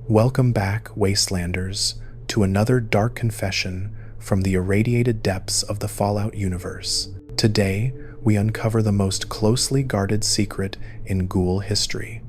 Welcome back, Wastelanders, to another dark confession from the irradiated depths of the Fallout universe. Today, we uncover the most closely guarded secret in Ghoul history,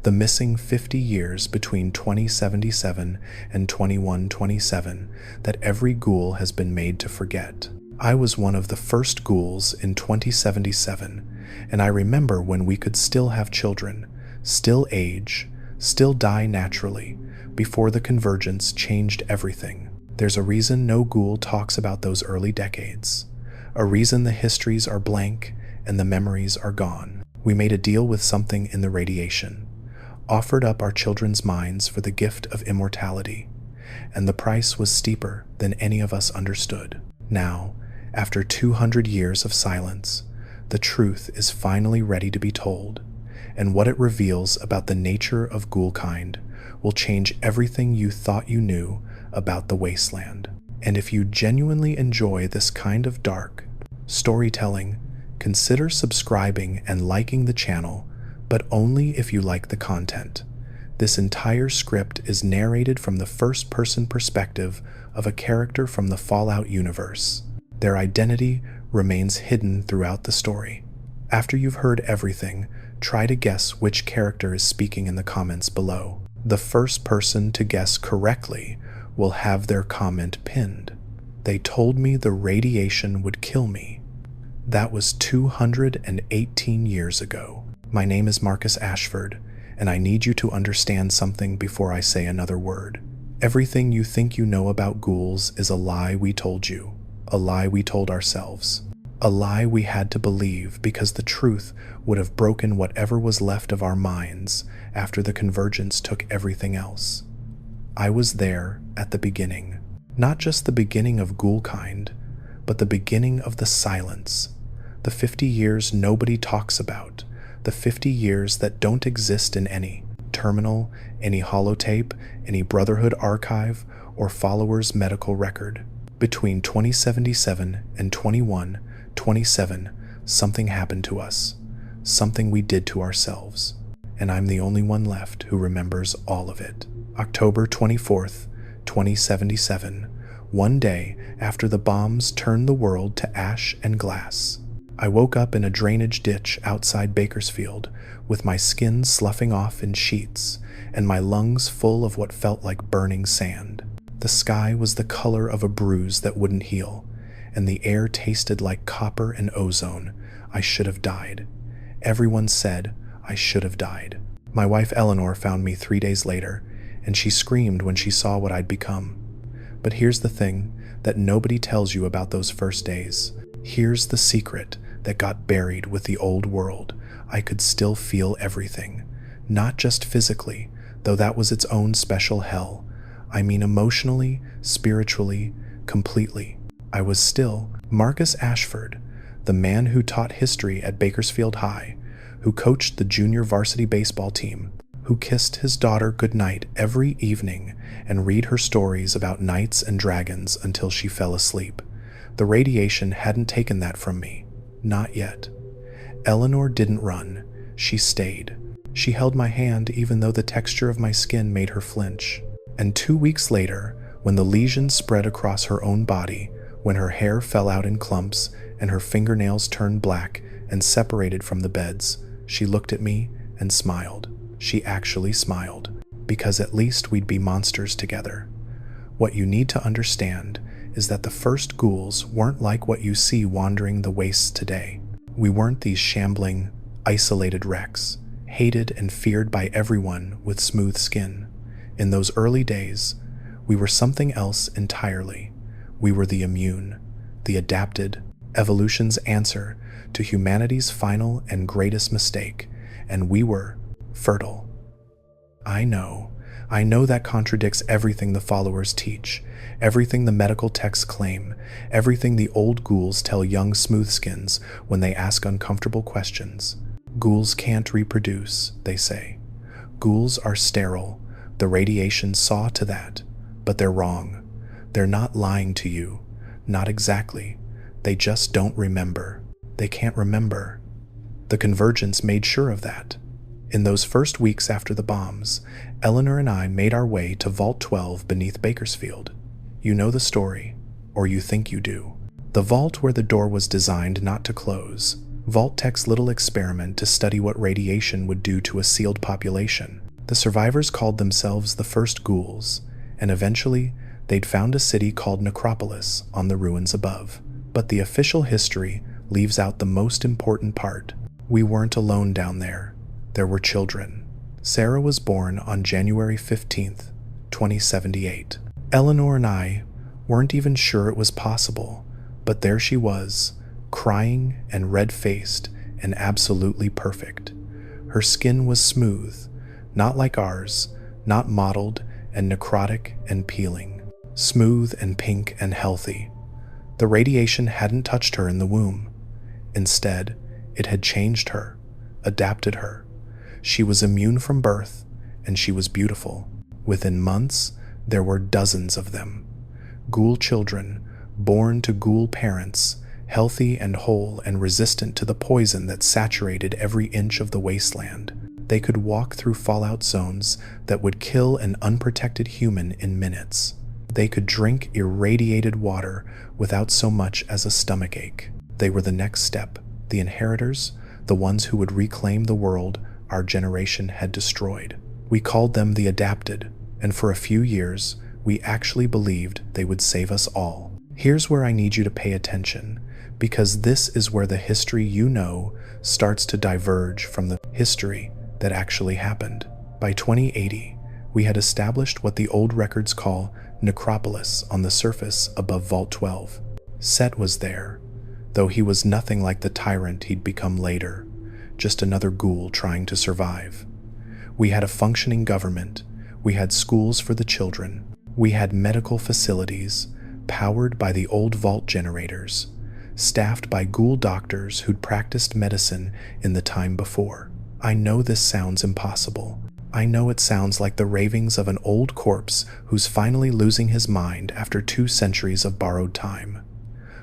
the missing 50 years between 2077 and 2127 that every Ghoul has been made to forget. I was one of the first Ghouls in 2077, and I remember when we could still have children, still age, still die naturally, before the convergence changed everything. There's a reason no Ghoul talks about those early decades, a reason the histories are blank and the memories are gone. We made a deal with something in the radiation, offered up our children's minds for the gift of immortality, and the price was steeper than any of us understood. Now, after 200 years of silence, the truth is finally ready to be told, and what it reveals about the nature of Ghoulkind will change everything you thought you knew about the Wasteland. And if you genuinely enjoy this kind of dark storytelling, consider subscribing and liking the channel, but only if you like the content. This entire script is narrated from the first-person perspective of a character from the Fallout universe. Their identity remains hidden throughout the story. After you've heard everything, try to guess which character is speaking in the comments below. The first person to guess correctly will have their comment pinned. They told me the radiation would kill me. That was 218 years ago. My name is Marcus Ashford, and I need you to understand something before I say another word. Everything you think you know about Ghouls is a lie we told you, a lie we told ourselves, a lie we had to believe because the truth would have broken whatever was left of our minds after the convergence took everything else. I was there at the beginning, not just the beginning of Ghoulkind, but the beginning of the silence, the 50 years nobody talks about, the 50 years that don't exist in any terminal, any holotape, any Brotherhood archive, or follower's medical record. Between 2077 and 2127, something happened to us, something we did to ourselves, and I'm the only one left who remembers all of it. October 24th, 2077, one day after the bombs turned the world to ash and glass. I woke up in a drainage ditch outside Bakersfield, with my skin sloughing off in sheets and my lungs full of what felt like burning sand. The sky was the color of a bruise that wouldn't heal, and the air tasted like copper and ozone. I should have died. Everyone said I should have died. My wife Eleanor found me 3 days later, and she screamed when she saw what I'd become. But here's the thing that nobody tells you about those first days. Here's the secret that got buried with the old world. I could still feel everything. Not just physically, though that was its own special hell. I mean emotionally, spiritually, completely. I was still Marcus Ashford, the man who taught history at Bakersfield High, who coached the junior varsity baseball team, who kissed his daughter goodnight every evening and read her stories about knights and dragons until she fell asleep. The radiation hadn't taken that from me. Not yet. Eleanor didn't run. She stayed. She held my hand even though the texture of my skin made her flinch. And 2 weeks later, when the lesions spread across her own body, when her hair fell out in clumps and her fingernails turned black and separated from the beds, she looked at me and smiled. She actually smiled, because at least we'd be monsters together. What you need to understand is that the first Ghouls weren't like what you see wandering the wastes today. We weren't these shambling, isolated wrecks, hated and feared by everyone with smooth skin. In those early days, we were something else entirely. We were the immune, the adapted, evolution's answer to humanity's final and greatest mistake, and we were fertile. I know that contradicts everything the followers teach, everything the medical texts claim, everything the old Ghouls tell young smoothskins when they ask uncomfortable questions. Ghouls can't reproduce, they say. Ghouls are sterile. The radiation saw to that, but they're wrong. They're not lying to you. Not exactly. They just don't remember. They can't remember. The convergence made sure of that. In those first weeks after the bombs, Eleanor and I made our way to Vault 12 beneath Bakersfield. You know the story, or you think you do. The vault where the door was designed not to close. Vault Tech's little experiment to study what radiation would do to a sealed population. The survivors called themselves the first Ghouls, and eventually they'd found a city called Necropolis on the ruins above. But the official history leaves out the most important part. We weren't alone down there. There were children. Sarah was born on January 15th, 2078. Eleanor and I weren't even sure it was possible, but there she was, crying and red-faced and absolutely perfect. Her skin was smooth, not like ours, not mottled and necrotic and peeling. Smooth and pink and healthy. The radiation hadn't touched her in the womb. Instead, it had changed her, adapted her. She was immune from birth, and she was beautiful. Within months, there were dozens of them. Ghoul children, born to Ghoul parents, healthy and whole and resistant to the poison that saturated every inch of the wasteland. They could walk through fallout zones that would kill an unprotected human in minutes. They could drink irradiated water without so much as a stomachache. They were the next step, the inheritors, the ones who would reclaim the world our generation had destroyed. We called them the Adapted, and for a few years, we actually believed they would save us all. Here's where I need you to pay attention, because this is where the history you know starts to diverge from the history that actually happened. By 2080, we had established what the old records call Necropolis on the surface above Vault 12. Set was there, though he was nothing like the tyrant he'd become later, just another ghoul trying to survive. We had a functioning government, we had schools for the children, we had medical facilities, powered by the old vault generators, staffed by ghoul doctors who'd practiced medicine in the time before. I know this sounds impossible. I know it sounds like the ravings of an old corpse who's finally losing his mind after 2 centuries of borrowed time.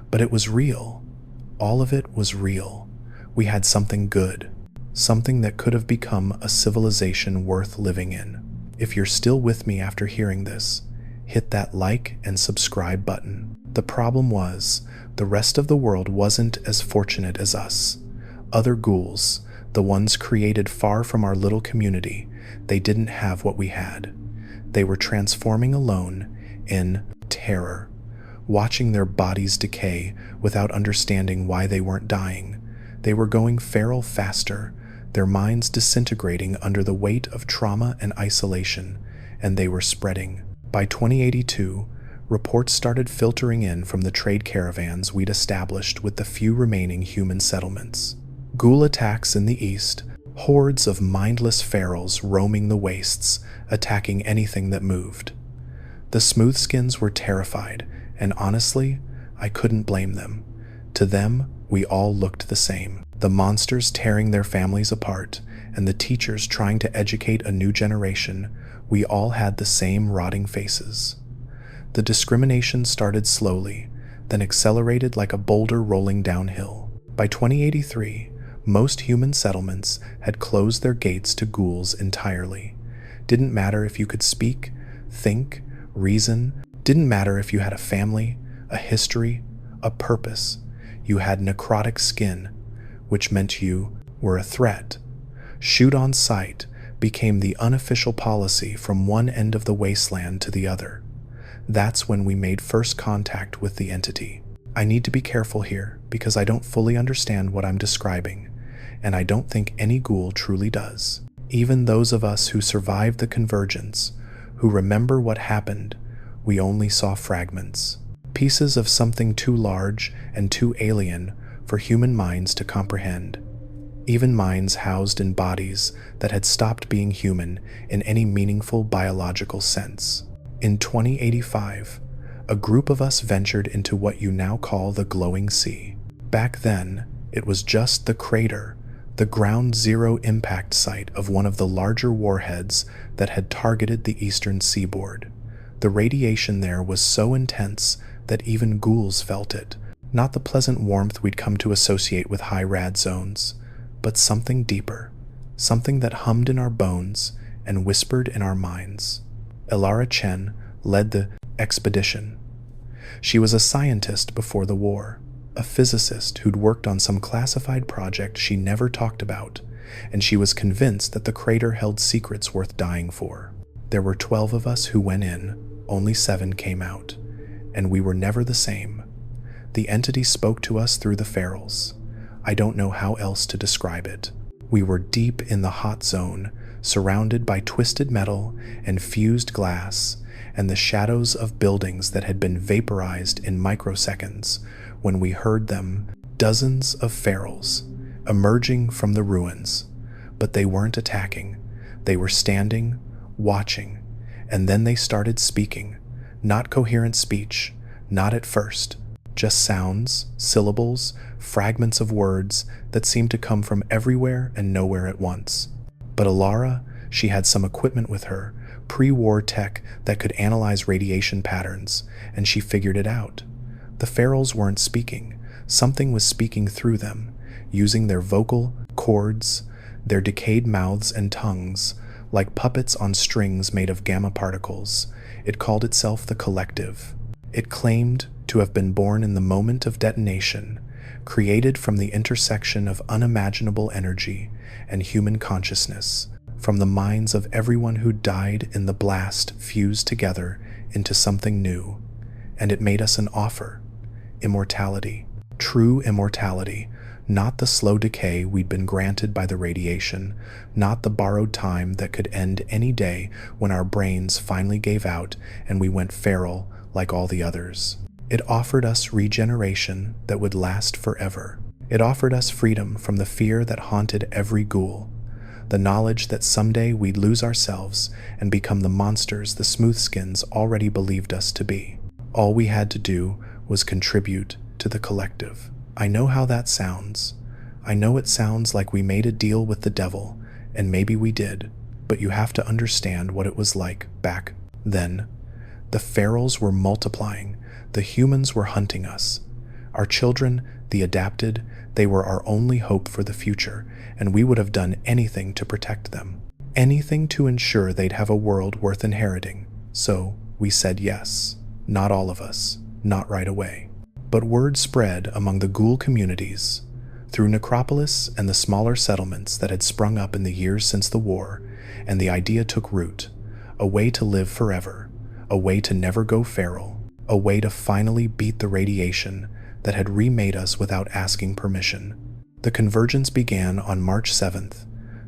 But it was real. All of it was real. We had something good, something that could have become a civilization worth living in. If you're still with me after hearing this, hit that like and subscribe button. The problem was, the rest of the world wasn't as fortunate as us. Other ghouls, the ones created far from our little community, they didn't have what we had. They were transforming alone in terror, watching their bodies decay without understanding why they weren't dying. They were going feral faster, their minds disintegrating under the weight of trauma and isolation, and they were spreading. By 2082, reports started filtering in from the trade caravans we'd established with the few remaining human settlements. Ghoul attacks in the east, hordes of mindless ferals roaming the wastes, attacking anything that moved. The smoothskins were terrified, and honestly, I couldn't blame them. To them, we all looked the same. The monsters tearing their families apart, and the teachers trying to educate a new generation, we all had the same rotting faces. The discrimination started slowly, then accelerated like a boulder rolling downhill. By 2083, most human settlements had closed their gates to ghouls entirely. Didn't matter if you could speak, think, reason. Didn't matter if you had a family, a history, a purpose. You had necrotic skin, which meant you were a threat. Shoot on sight became the unofficial policy from one end of the wasteland to the other. That's when we made first contact with the entity. I need to be careful here because I don't fully understand what I'm describing, and I don't think any ghoul truly does. Even those of us who survived the convergence, who remember what happened, we only saw fragments. Pieces of something too large and too alien for human minds to comprehend. Even minds housed in bodies that had stopped being human in any meaningful biological sense. In 2085, a group of us ventured into what you now call the Glowing Sea. Back then, it was just the crater, the ground zero impact site of one of the larger warheads that had targeted the eastern seaboard. The radiation there was so intense that even ghouls felt it. Not the pleasant warmth we'd come to associate with high rad zones, but something deeper, something that hummed in our bones and whispered in our minds. Elara Chen led the expedition. She was a scientist before the war, a physicist who'd worked on some classified project she never talked about, and she was convinced that the crater held secrets worth dying for. There were 12 of us who went in, only 7 came out, and we were never the same. The entity spoke to us through the ferals. I don't know how else to describe it. We were deep in the hot zone, surrounded by twisted metal and fused glass, and the shadows of buildings that had been vaporized in microseconds when we heard them, dozens of ferals, emerging from the ruins. But they weren't attacking. They were standing, watching, and then they started speaking. Not coherent speech, not at first. Just sounds, syllables, fragments of words that seemed to come from everywhere and nowhere at once. But Elara, she had some equipment with her, pre-war tech that could analyze radiation patterns, and she figured it out. The ferals weren't speaking. Something was speaking through them, using their vocal cords, their decayed mouths and tongues, like puppets on strings made of gamma particles. It called itself the Collective. It claimed to have been born in the moment of detonation, created from the intersection of unimaginable energy and human consciousness, from the minds of everyone who died in the blast fused together into something new. And it made us an offer. Immortality. True immortality. Not the slow decay we'd been granted by the radiation, not the borrowed time that could end any day when our brains finally gave out and we went feral like all the others. It offered us regeneration that would last forever. It offered us freedom from the fear that haunted every ghoul, the knowledge that someday we'd lose ourselves and become the monsters the smoothskins already believed us to be. All we had to do was contribute to the collective. I know how that sounds. I know it sounds like we made a deal with the devil, and maybe we did, but you have to understand what it was like back then. The ferals were multiplying. The humans were hunting us. Our children, the adapted, they were our only hope for the future, and we would have done anything to protect them. Anything to ensure they'd have a world worth inheriting. So we said yes. Not all of us. Not right away. But word spread among the ghoul communities, through Necropolis and the smaller settlements that had sprung up in the years since the war, and the idea took root. A way to live forever. A way to never go feral. A way to finally beat the radiation that had remade us without asking permission. The convergence began on March 7th,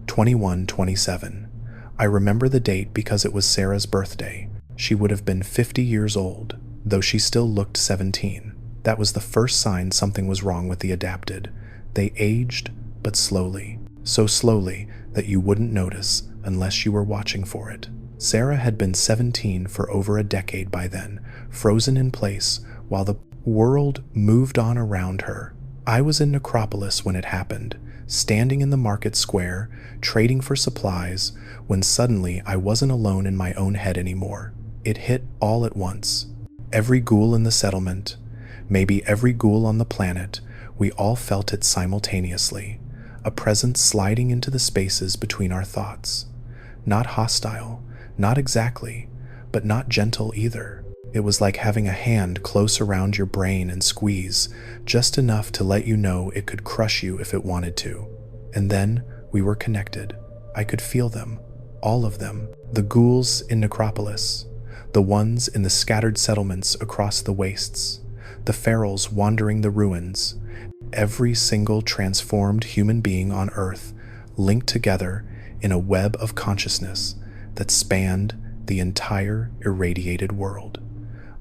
2127. I remember the date because it was Sarah's birthday. She would have been 50 years old, though she still looked 17. That was the first sign something was wrong with the adapted. They aged, but slowly. So slowly that you wouldn't notice unless you were watching for it. Sarah had been 17 for over a decade by then, frozen in place while the world moved on around her. I was in Necropolis when it happened, standing in the market square, trading for supplies, when suddenly I wasn't alone in my own head anymore. It hit all at once. Every ghoul in the settlement, maybe every ghoul on the planet, we all felt it simultaneously, a presence sliding into the spaces between our thoughts. Not hostile, not exactly, but not gentle either. It was like having a hand close around your brain and squeeze, just enough to let you know it could crush you if it wanted to. And then we were connected. I could feel them, all of them, the ghouls in Necropolis, the ones in the scattered settlements across the wastes, the ferals wandering the ruins, every single transformed human being on Earth linked together in a web of consciousness that spanned the entire irradiated world.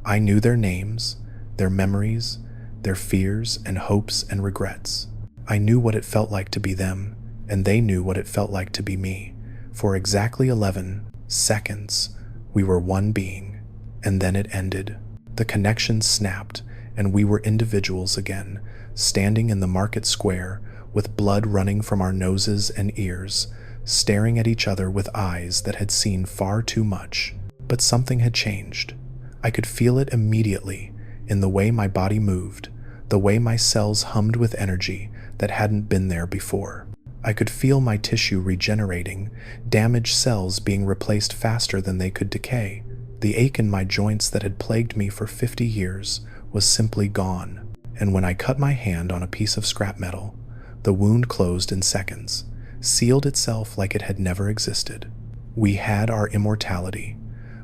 I knew their names, their memories, their fears and hopes and regrets. I knew what it felt like to be them, and they knew what it felt like to be me. For exactly 11 seconds, we were one being, and then it ended. The connection snapped, and we were individuals again, standing in the market square with blood running from our noses and ears, staring at each other with eyes that had seen far too much. But something had changed. I could feel it immediately in the way my body moved, the way my cells hummed with energy that hadn't been there before. I could feel my tissue regenerating, damaged cells being replaced faster than they could decay. The ache in my joints that had plagued me for 50 years was simply gone. And when I cut my hand on a piece of scrap metal, the wound closed in seconds, sealed itself like it had never existed. We had our immortality.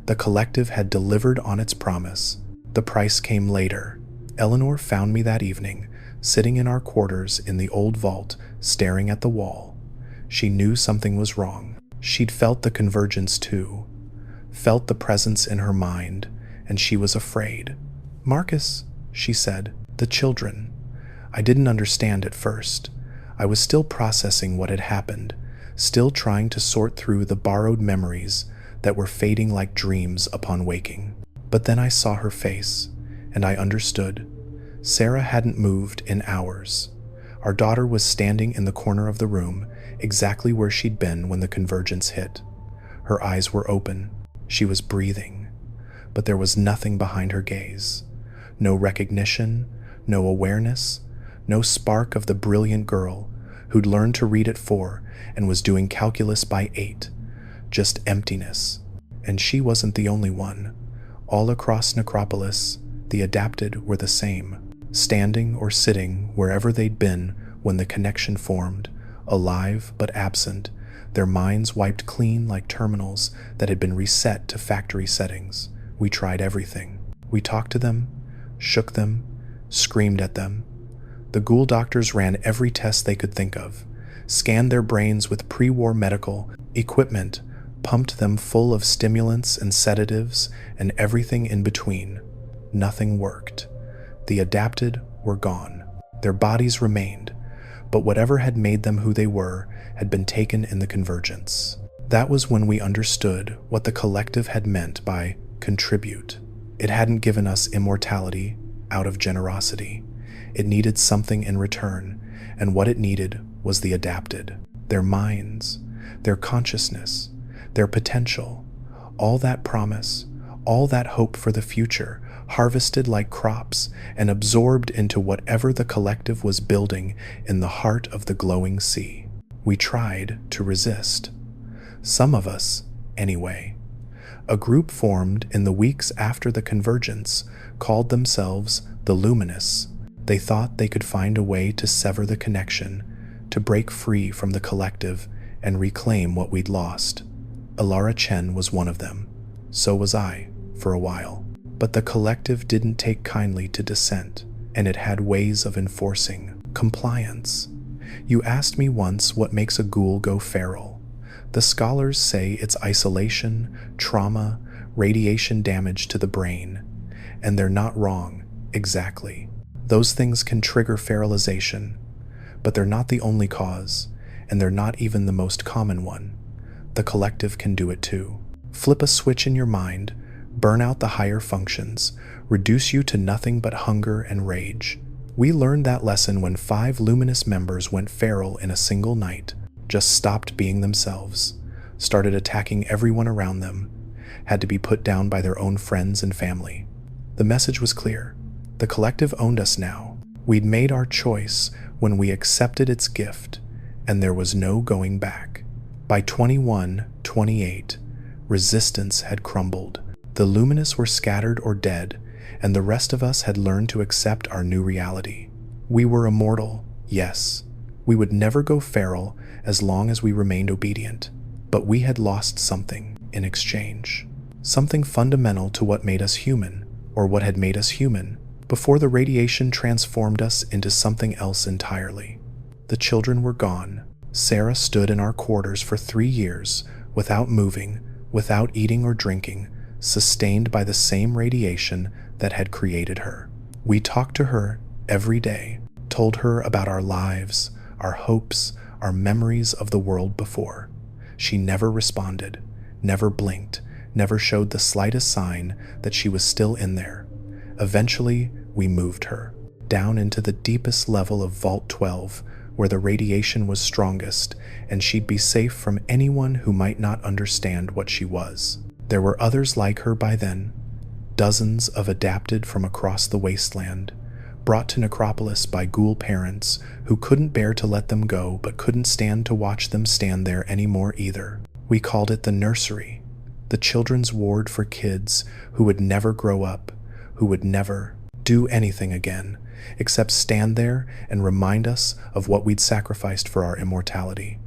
The collective had delivered on its promise. The price came later. Eleanor found me that evening, sitting in our quarters in the old vault, staring at the wall. She knew something was wrong. She'd felt the convergence too, felt the presence in her mind, and she was afraid. "Marcus," she said, "the children." I didn't understand at first. I was still processing what had happened, still trying to sort through the borrowed memories that were fading like dreams upon waking. But then I saw her face, and I understood. Sarah hadn't moved in hours. Our daughter was standing in the corner of the room, exactly where she'd been when the convergence hit. Her eyes were open. She was breathing. But there was nothing behind her gaze. No recognition, no awareness, no spark of the brilliant girl who'd learned to read at 4 and was doing calculus by 8. Just emptiness. And she wasn't the only one. All across Necropolis, the adapted were the same, standing or sitting wherever they'd been when the connection formed, alive but absent, their minds wiped clean like terminals that had been reset to factory settings. We tried everything. We talked to them, shook them, screamed at them. The Ghoul doctors ran every test they could think of, scanned their brains with pre-war medical equipment, pumped them full of stimulants and sedatives and everything in between. Nothing worked. The adapted were gone. Their bodies remained, but whatever had made them who they were had been taken in the convergence. That was when we understood what the collective had meant by contribute. It hadn't given us immortality out of generosity. It needed something in return, and what it needed was the adapted. Their minds, their consciousness, their potential, all that promise, all that hope for the future, harvested like crops and absorbed into whatever the collective was building in the heart of the glowing sea. We tried to resist. Some of us, anyway. A group formed in the weeks after the convergence called themselves the Luminous. They thought they could find a way to sever the connection, to break free from the collective and reclaim what we'd lost. Alara Chen was one of them. So was I, for a while. But the collective didn't take kindly to dissent, and it had ways of enforcing compliance. You asked me once what makes a ghoul go feral. The scholars say it's isolation, trauma, radiation damage to the brain, and they're not wrong, exactly. Those things can trigger feralization, but they're not the only cause, and they're not even the most common one. The collective can do it too. Flip a switch in your mind, burn out the higher functions, reduce you to nothing but hunger and rage. We learned that lesson when 5 luminous members went feral in a single night, just stopped being themselves, started attacking everyone around them, had to be put down by their own friends and family. The message was clear. The collective owned us now. We'd made our choice when we accepted its gift, and there was no going back. By 2128, resistance had crumbled. The luminous were scattered or dead, and the rest of us had learned to accept our new reality. We were immortal, yes. We would never go feral as long as we remained obedient, but we had lost something in exchange. Something fundamental to what made us human, or what had made us human, before the radiation transformed us into something else entirely. The children were gone. Sarah stood in our quarters for 3 years, without moving, without eating or drinking, sustained by the same radiation that had created her. We talked to her every day, told her about our lives, our hopes, our memories of the world before. She never responded, never blinked, never showed the slightest sign that she was still in there. Eventually, we moved her down into the deepest level of Vault 12, where the radiation was strongest, and she'd be safe from anyone who might not understand what she was. There were others like her by then, dozens of adapted from across the Wasteland, brought to Necropolis by Ghoul parents who couldn't bear to let them go but couldn't stand to watch them stand there anymore either. We called it the nursery, the children's ward for kids who would never grow up, who would never do anything again, except stand there and remind us of what we'd sacrificed for our immortality.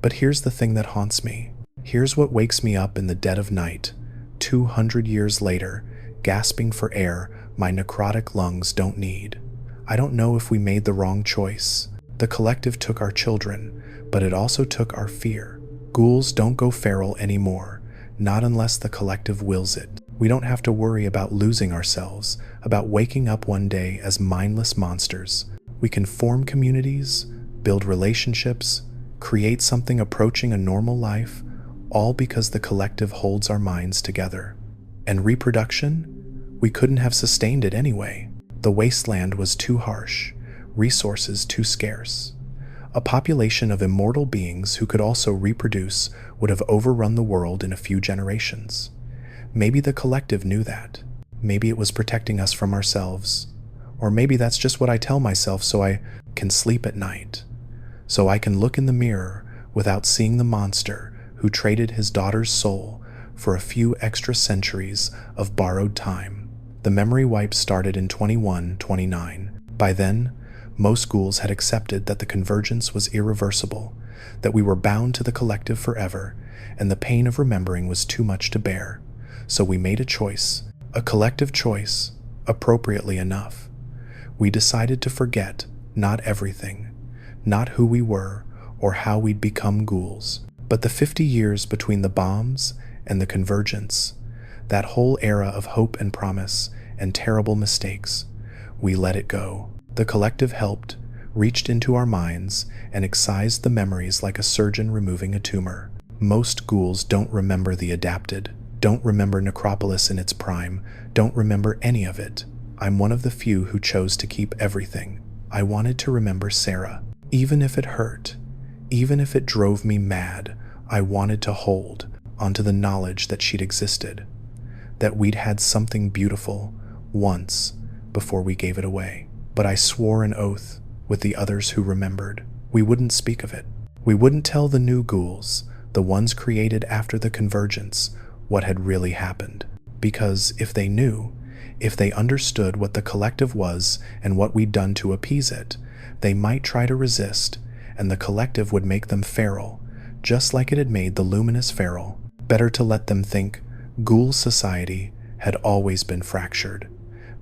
But here's the thing that haunts me. Here's what wakes me up in the dead of night, 200 years later, gasping for air my necrotic lungs don't need. I don't know if we made the wrong choice. The collective took our children, but it also took our fear. Ghouls don't go feral anymore, not unless the collective wills it. We don't have to worry about losing ourselves, about waking up one day as mindless monsters. We can form communities, build relationships, create something approaching a normal life, all because the collective holds our minds together. And reproduction? We couldn't have sustained it anyway. The wasteland was too harsh, resources too scarce. A population of immortal beings who could also reproduce would have overrun the world in a few generations. Maybe the collective knew that. Maybe it was protecting us from ourselves. Or maybe that's just what I tell myself so I can sleep at night. So I can look in the mirror without seeing the monster who traded his daughter's soul for a few extra centuries of borrowed time. The memory wipe started in 2129. By then, most ghouls had accepted that the convergence was irreversible, that we were bound to the collective forever, and the pain of remembering was too much to bear. So we made a choice, a collective choice, appropriately enough. We decided to forget not everything, not who we were or how we'd become ghouls, but the 50 years between the bombs and the convergence, that whole era of hope and promise and terrible mistakes. We let it go. The collective helped, reached into our minds, and excised the memories like a surgeon removing a tumor. Most ghouls don't remember the adapted, don't remember Necropolis in its prime, don't remember any of it. I'm one of the few who chose to keep everything. I wanted to remember Sarah. Even if it hurt, even if it drove me mad, I wanted to hold onto the knowledge that she'd existed, that we'd had something beautiful once before we gave it away. But I swore an oath with the others who remembered. We wouldn't speak of it. We wouldn't tell the new ghouls, the ones created after the convergence, what had really happened. Because if they knew, if they understood what the collective was and what we'd done to appease it, they might try to resist, and the collective would make them feral, just like it had made the luminous feral. Better to let them think ghoul society had always been fractured.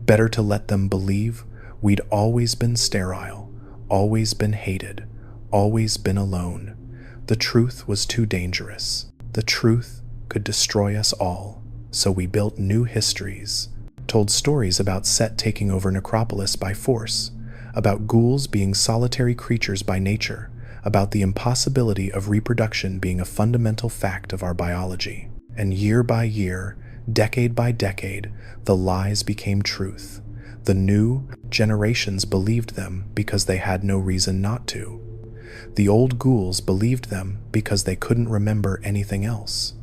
Better to let them believe we'd always been sterile, always been hated, always been alone. The truth was too dangerous. The truth could destroy us all. So we built new histories, told stories about Set taking over Necropolis by force, about ghouls being solitary creatures by nature, about the impossibility of reproduction being a fundamental fact of our biology. And year by year, decade by decade, the lies became truth. The new generations believed them because they had no reason not to. The old ghouls believed them because they couldn't remember anything else.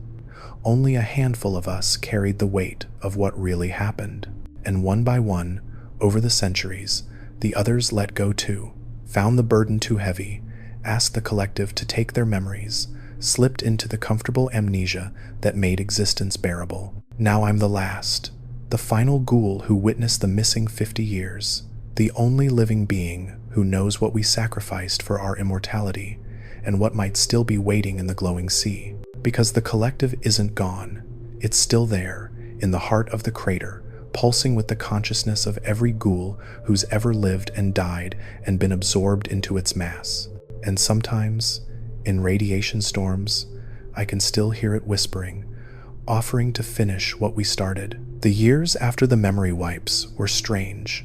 Only a handful of us carried the weight of what really happened. And one by one, over the centuries, the others let go too, found the burden too heavy, asked the collective to take their memories, slipped into the comfortable amnesia that made existence bearable. Now I'm the last, the final ghoul who witnessed the missing 50 years, the only living being who knows what we sacrificed for our immortality and what might still be waiting in the glowing sea. Because the collective isn't gone. It's still there, in the heart of the crater, pulsing with the consciousness of every ghoul who's ever lived and died and been absorbed into its mass. And sometimes, in radiation storms, I can still hear it whispering, offering to finish what we started. The years after the memory wipes were strange,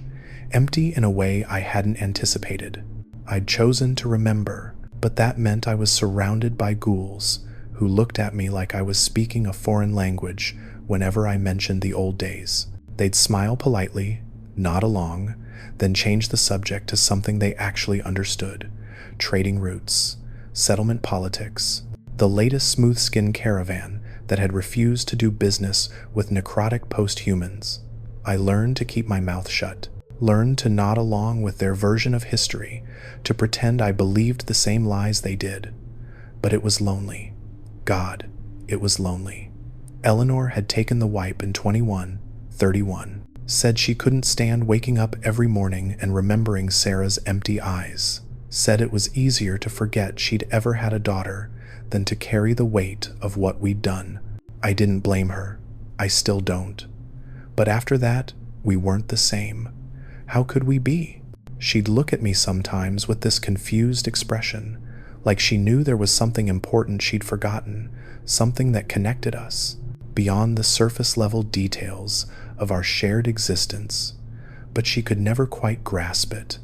empty in a way I hadn't anticipated. I'd chosen to remember, but that meant I was surrounded by ghouls who looked at me like I was speaking a foreign language whenever I mentioned the old days. They'd smile politely, nod along, then change the subject to something they actually understood: trading routes, settlement politics, the latest smooth-skinned caravan that had refused to do business with necrotic post-humans. I learned to keep my mouth shut, learned to nod along with their version of history, to pretend I believed the same lies they did. But it was lonely. God, it was lonely. Eleanor had taken the wipe in 2131, said she couldn't stand waking up every morning and remembering Sarah's empty eyes, said it was easier to forget she'd ever had a daughter than to carry the weight of what we'd done. I didn't blame her. I still don't. But after that, we weren't the same. How could we be? She'd look at me sometimes with this confused expression, like she knew there was something important she'd forgotten, something that connected us, beyond the surface-level details of our shared existence. But she could never quite grasp it,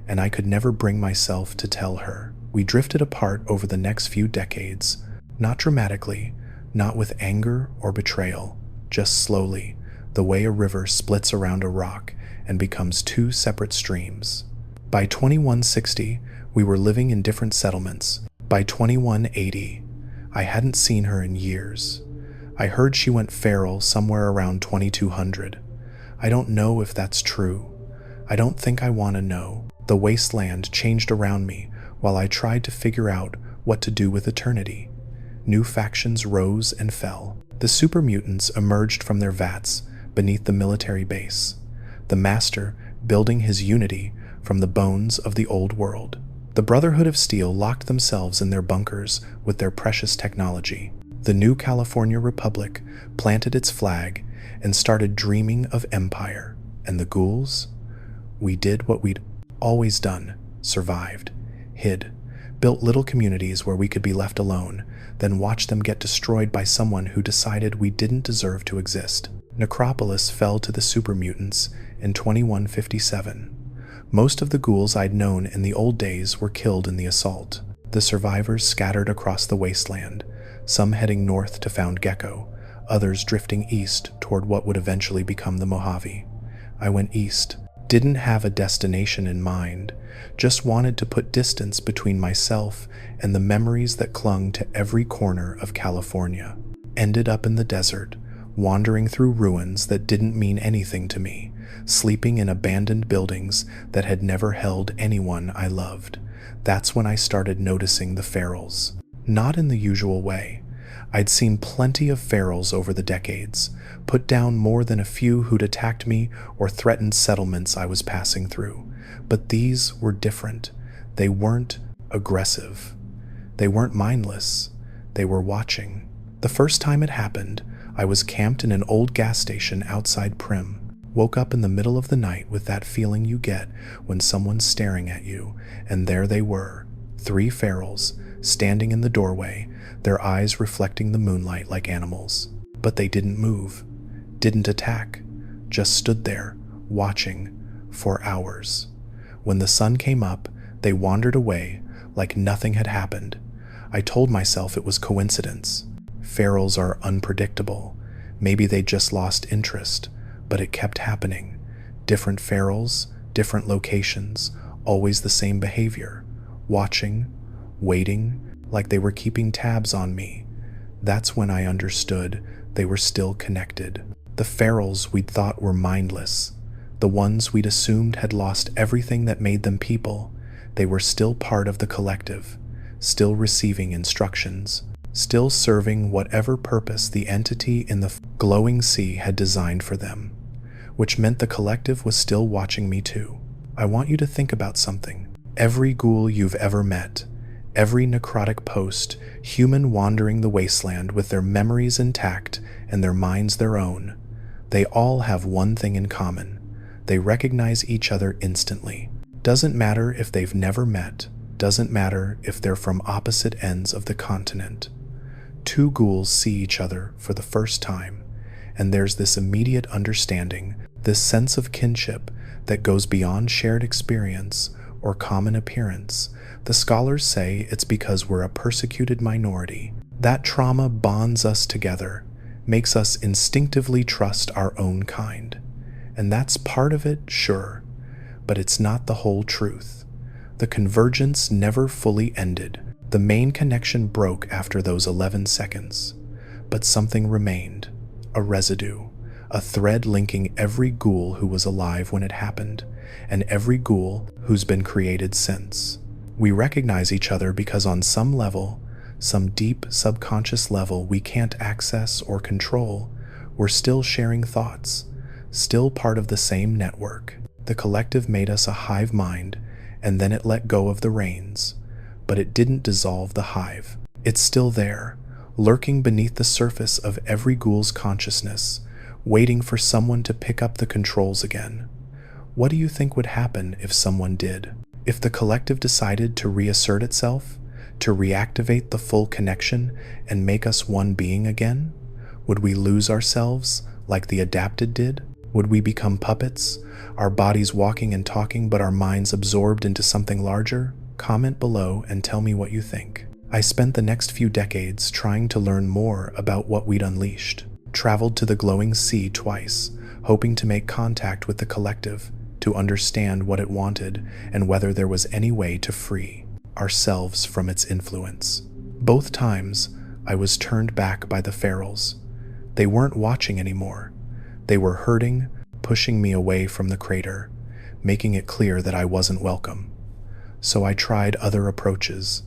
and I could never bring myself to tell her. We drifted apart over the next few decades, not dramatically, not with anger or betrayal, just slowly, the way a river splits around a rock and becomes two separate streams. By 2160, we were living in different settlements. By 2180, I hadn't seen her in years. I heard she went feral somewhere around 2200. I don't know if that's true. I don't think I want to know. The wasteland changed around me while I tried to figure out what to do with eternity. New factions rose and fell. The super mutants emerged from their vats beneath the military base, the Master building his unity from the bones of the old world. The Brotherhood of Steel locked themselves in their bunkers with their precious technology. The new California Republic planted its flag and started dreaming of empire. And the Ghouls? We did what we'd always done, survived, hid, built little communities where we could be left alone, then watched them get destroyed by someone who decided we didn't deserve to exist. Necropolis fell to the super mutants in 2157. Most of the ghouls I'd known in the old days were killed in the assault. The survivors scattered across the wasteland, some heading north to Found Gecko, others drifting east toward what would eventually become the Mojave. I went east, didn't have a destination in mind, just wanted to put distance between myself and the memories that clung to every corner of California. Ended up in the desert, wandering through ruins that didn't mean anything to me, sleeping in abandoned buildings that had never held anyone I loved. That's when I started noticing the ferals. Not in the usual way. I'd seen plenty of ferals over the decades, put down more than a few who'd attacked me or threatened settlements I was passing through. But these were different. They weren't aggressive. They weren't mindless. They were watching. The first time it happened, I was camped in an old gas station outside Prim. Woke up in the middle of the night with that feeling you get when someone's staring at you, and there they were, 3 ferals, standing in the doorway, their eyes reflecting the moonlight like animals. But they didn't move, didn't attack, just stood there, watching, for hours. When the sun came up, they wandered away like nothing had happened. I told myself it was coincidence. Ferals are unpredictable. Maybe they just lost interest, but it kept happening. Different ferals, different locations, always the same behavior. Watching, waiting, like they were keeping tabs on me. That's when I understood they were still connected. The ferals we'd thought were mindless, the ones we'd assumed had lost everything that made them people, they were still part of the collective, still receiving instructions, still serving whatever purpose the entity in the glowing sea had designed for them, which meant the collective was still watching me too. I want you to think about something. Every ghoul you've ever met, every necrotic post, human wandering the wasteland with their memories intact and their minds their own, they all have one thing in common. They recognize each other instantly. Doesn't matter if they've never met, doesn't matter if they're from opposite ends of the continent. 2 ghouls see each other for the first time, and there's this immediate understanding, this sense of kinship that goes beyond shared experience or common appearance. The scholars say it's because we're a persecuted minority. That trauma bonds us together, makes us instinctively trust our own kind. And that's part of it, sure, but it's not the whole truth. The convergence never fully ended. The main connection broke after those 11 seconds, but something remained, a residue, a thread linking every ghoul who was alive when it happened, and every ghoul who's been created since. We recognize each other because on some level, some deep subconscious level we can't access or control, we're still sharing thoughts, still part of the same network. The collective made us a hive mind, and then it let go of the reins. But it didn't dissolve the hive. It's still there, lurking beneath the surface of every ghoul's consciousness, waiting for someone to pick up the controls again. What do you think would happen if someone did? If the collective decided to reassert itself, to reactivate the full connection and make us one being again? Would we lose ourselves like the adapted did? Would we become puppets, our bodies walking and talking but our minds absorbed into something larger? Comment below and tell me what you think. I spent the next few decades trying to learn more about what we'd unleashed. Traveled to the glowing sea twice, hoping to make contact with the collective, to understand what it wanted and whether there was any way to free ourselves from its influence. Both times, I was turned back by the ferals. They weren't watching anymore. They were hurting, pushing me away from the crater, making it clear that I wasn't welcome. So I tried other approaches,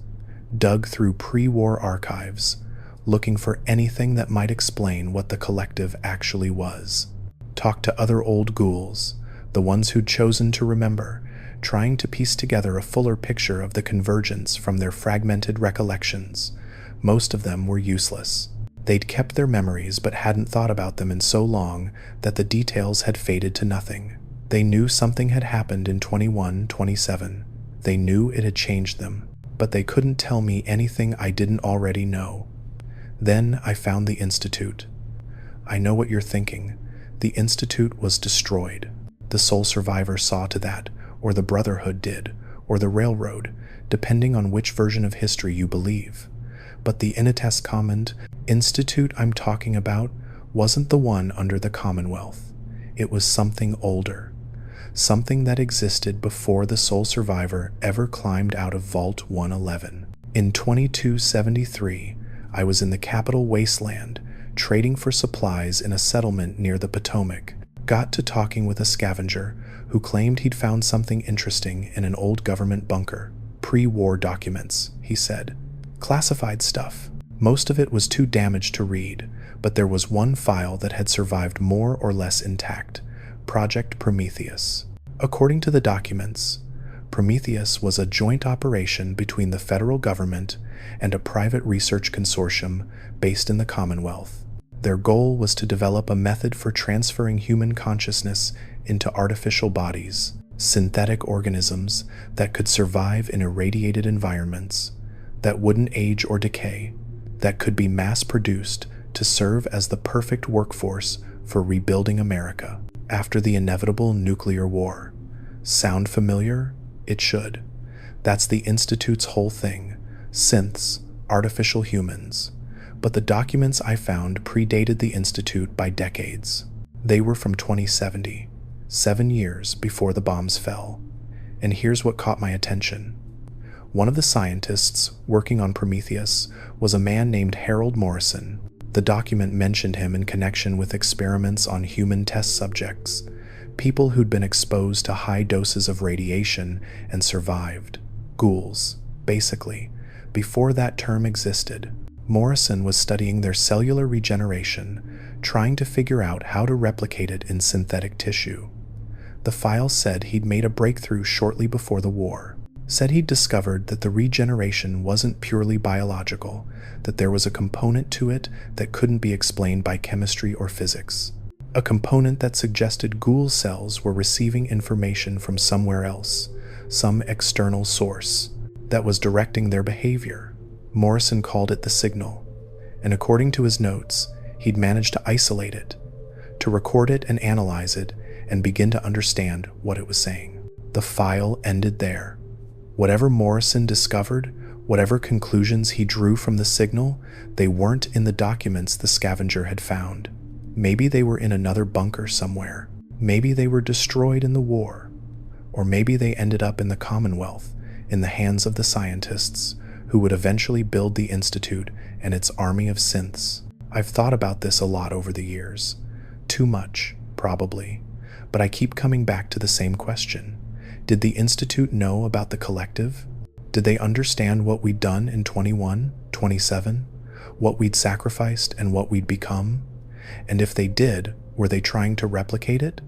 dug through pre-war archives, looking for anything that might explain what the collective actually was. Talked to other old ghouls, the ones who'd chosen to remember, trying to piece together a fuller picture of the convergence from their fragmented recollections. Most of them were useless. They'd kept their memories but hadn't thought about them in so long that the details had faded to nothing. They knew something had happened in 2127. They knew it had changed them, but they couldn't tell me anything I didn't already know. Then I found the Institute. I know what you're thinking. The Institute was destroyed. The sole survivor saw to that, or the Brotherhood did, or the Railroad, depending on which version of history you believe. But the Inites Command Institute I'm talking about wasn't the one under the Commonwealth. It was something older. Something that existed before the sole survivor ever climbed out of Vault 111. In 2273, I was in the capital Wasteland, trading for supplies in a settlement near the Potomac. Got to talking with a scavenger who claimed he'd found something interesting in an old government bunker. Pre-war documents, he said. Classified stuff. Most of it was too damaged to read, but there was one file that had survived more or less intact. Project Prometheus. According to the documents, Prometheus was a joint operation between the federal government and a private research consortium based in the Commonwealth. Their goal was to develop a method for transferring human consciousness into artificial bodies, synthetic organisms that could survive in irradiated environments, that wouldn't age or decay, that could be mass-produced to serve as the perfect workforce for rebuilding America after the inevitable nuclear war. Sound familiar? It should. That's the Institute's whole thing. Synths, artificial humans. But the documents I found predated the Institute by decades. They were from 2070, 7 years before the bombs fell. And here's what caught my attention. One of the scientists working on Prometheus was a man named Harold Morrison. The document mentioned him in connection with experiments on human test subjects, people who'd been exposed to high doses of radiation and survived. Ghouls, basically, before that term existed. Morrison was studying their cellular regeneration, trying to figure out how to replicate it in synthetic tissue. The file said he'd made a breakthrough shortly before the war. Said he'd discovered that the regeneration wasn't purely biological, that there was a component to it that couldn't be explained by chemistry or physics. A component that suggested ghoul cells were receiving information from somewhere else, some external source, that was directing their behavior. Morrison called it the signal, and according to his notes, he'd managed to isolate it, to record it and analyze it, and begin to understand what it was saying. The file ended there. Whatever Morrison discovered, whatever conclusions he drew from the signal, they weren't in the documents the scavenger had found. Maybe they were in another bunker somewhere. Maybe they were destroyed in the war. Or maybe they ended up in the Commonwealth, in the hands of the scientists, who would eventually build the Institute and its army of synths. I've thought about this a lot over the years. Too much, probably. But I keep coming back to the same question. Did the Institute know about the collective? Did they understand what we'd done in 21, 27? What we'd sacrificed and what we'd become? And if they did, were they trying to replicate it?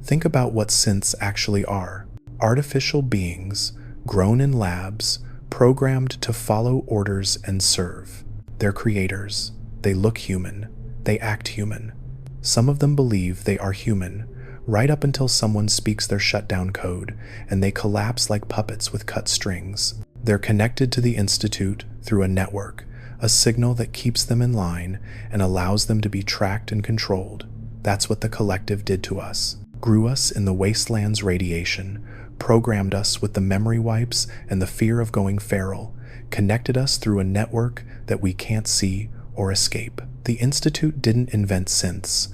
Think about what synths actually are. Artificial beings, grown in labs, programmed to follow orders and serve. They're creators. They look human. They act human. Some of them believe they are human, right up until someone speaks their shutdown code, and they collapse like puppets with cut strings. They're connected to the Institute through a network, a signal that keeps them in line and allows them to be tracked and controlled. That's what the collective did to us. Grew us in the Wasteland's radiation, programmed us with the memory wipes and the fear of going feral, connected us through a network that we can't see or escape. The Institute didn't invent synths.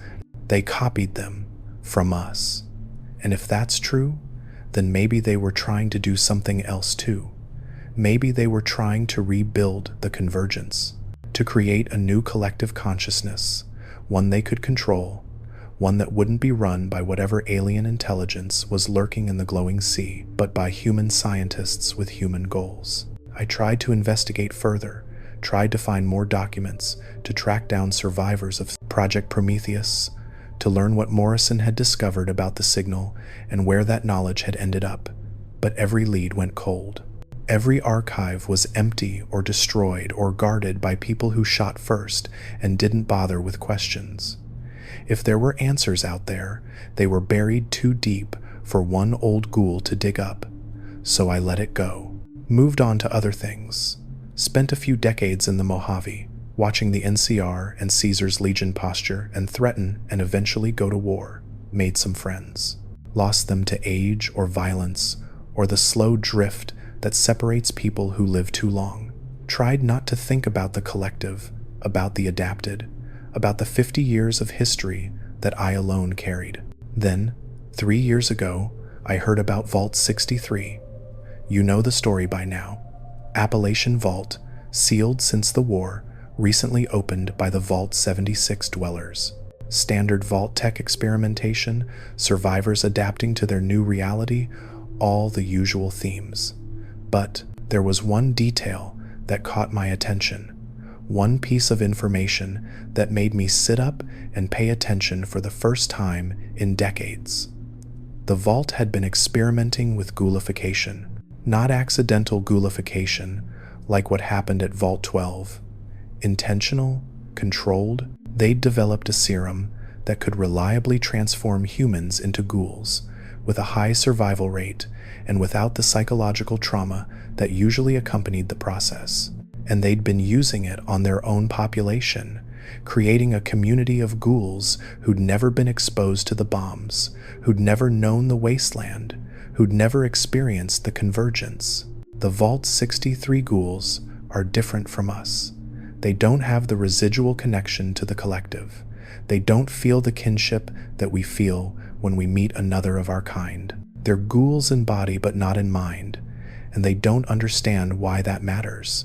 They copied them from us. And if that's true, then maybe they were trying to do something else too. Maybe they were trying to rebuild the convergence, to create a new collective consciousness, one they could control, one that wouldn't be run by whatever alien intelligence was lurking in the glowing sea, but by human scientists with human goals. I tried to investigate further, tried to find more documents, to track down survivors of Project Prometheus, to learn what Morrison had discovered about the signal and where that knowledge had ended up. But every lead went cold. Every archive was empty or destroyed or guarded by people who shot first and didn't bother with questions. If there were answers out there, they were buried too deep for one old ghoul to dig up. So I let it go. Moved on to other things. Spent a few decades in the Mojave, watching the NCR and Caesar's Legion posture and threaten and eventually go to war. Made some friends. Lost them to age or violence or the slow drift that separates people who live too long. Tried not to think about the collective, about the adapted, about the 50 years of history that I alone carried. Then, 3 years ago, I heard about Vault 63. You know the story by now. Appalachian Vault, sealed since the war, recently opened by the Vault 76 dwellers. Standard Vault tech experimentation, survivors adapting to their new reality, all the usual themes. But there was one detail that caught my attention. One piece of information that made me sit up and pay attention for the first time in decades. The Vault had been experimenting with ghoulification. Not accidental ghoulification, like what happened at Vault 12. Intentional, controlled, they'd developed a serum that could reliably transform humans into ghouls, with a high survival rate and without the psychological trauma that usually accompanied the process. And they'd been using it on their own population, creating a community of ghouls who'd never been exposed to the bombs, who'd never known the Wasteland, who'd never experienced the convergence. The Vault 63 ghouls are different from us. They don't have the residual connection to the collective. They don't feel the kinship that we feel when we meet another of our kind. They're ghouls in body but not in mind, and they don't understand why that matters.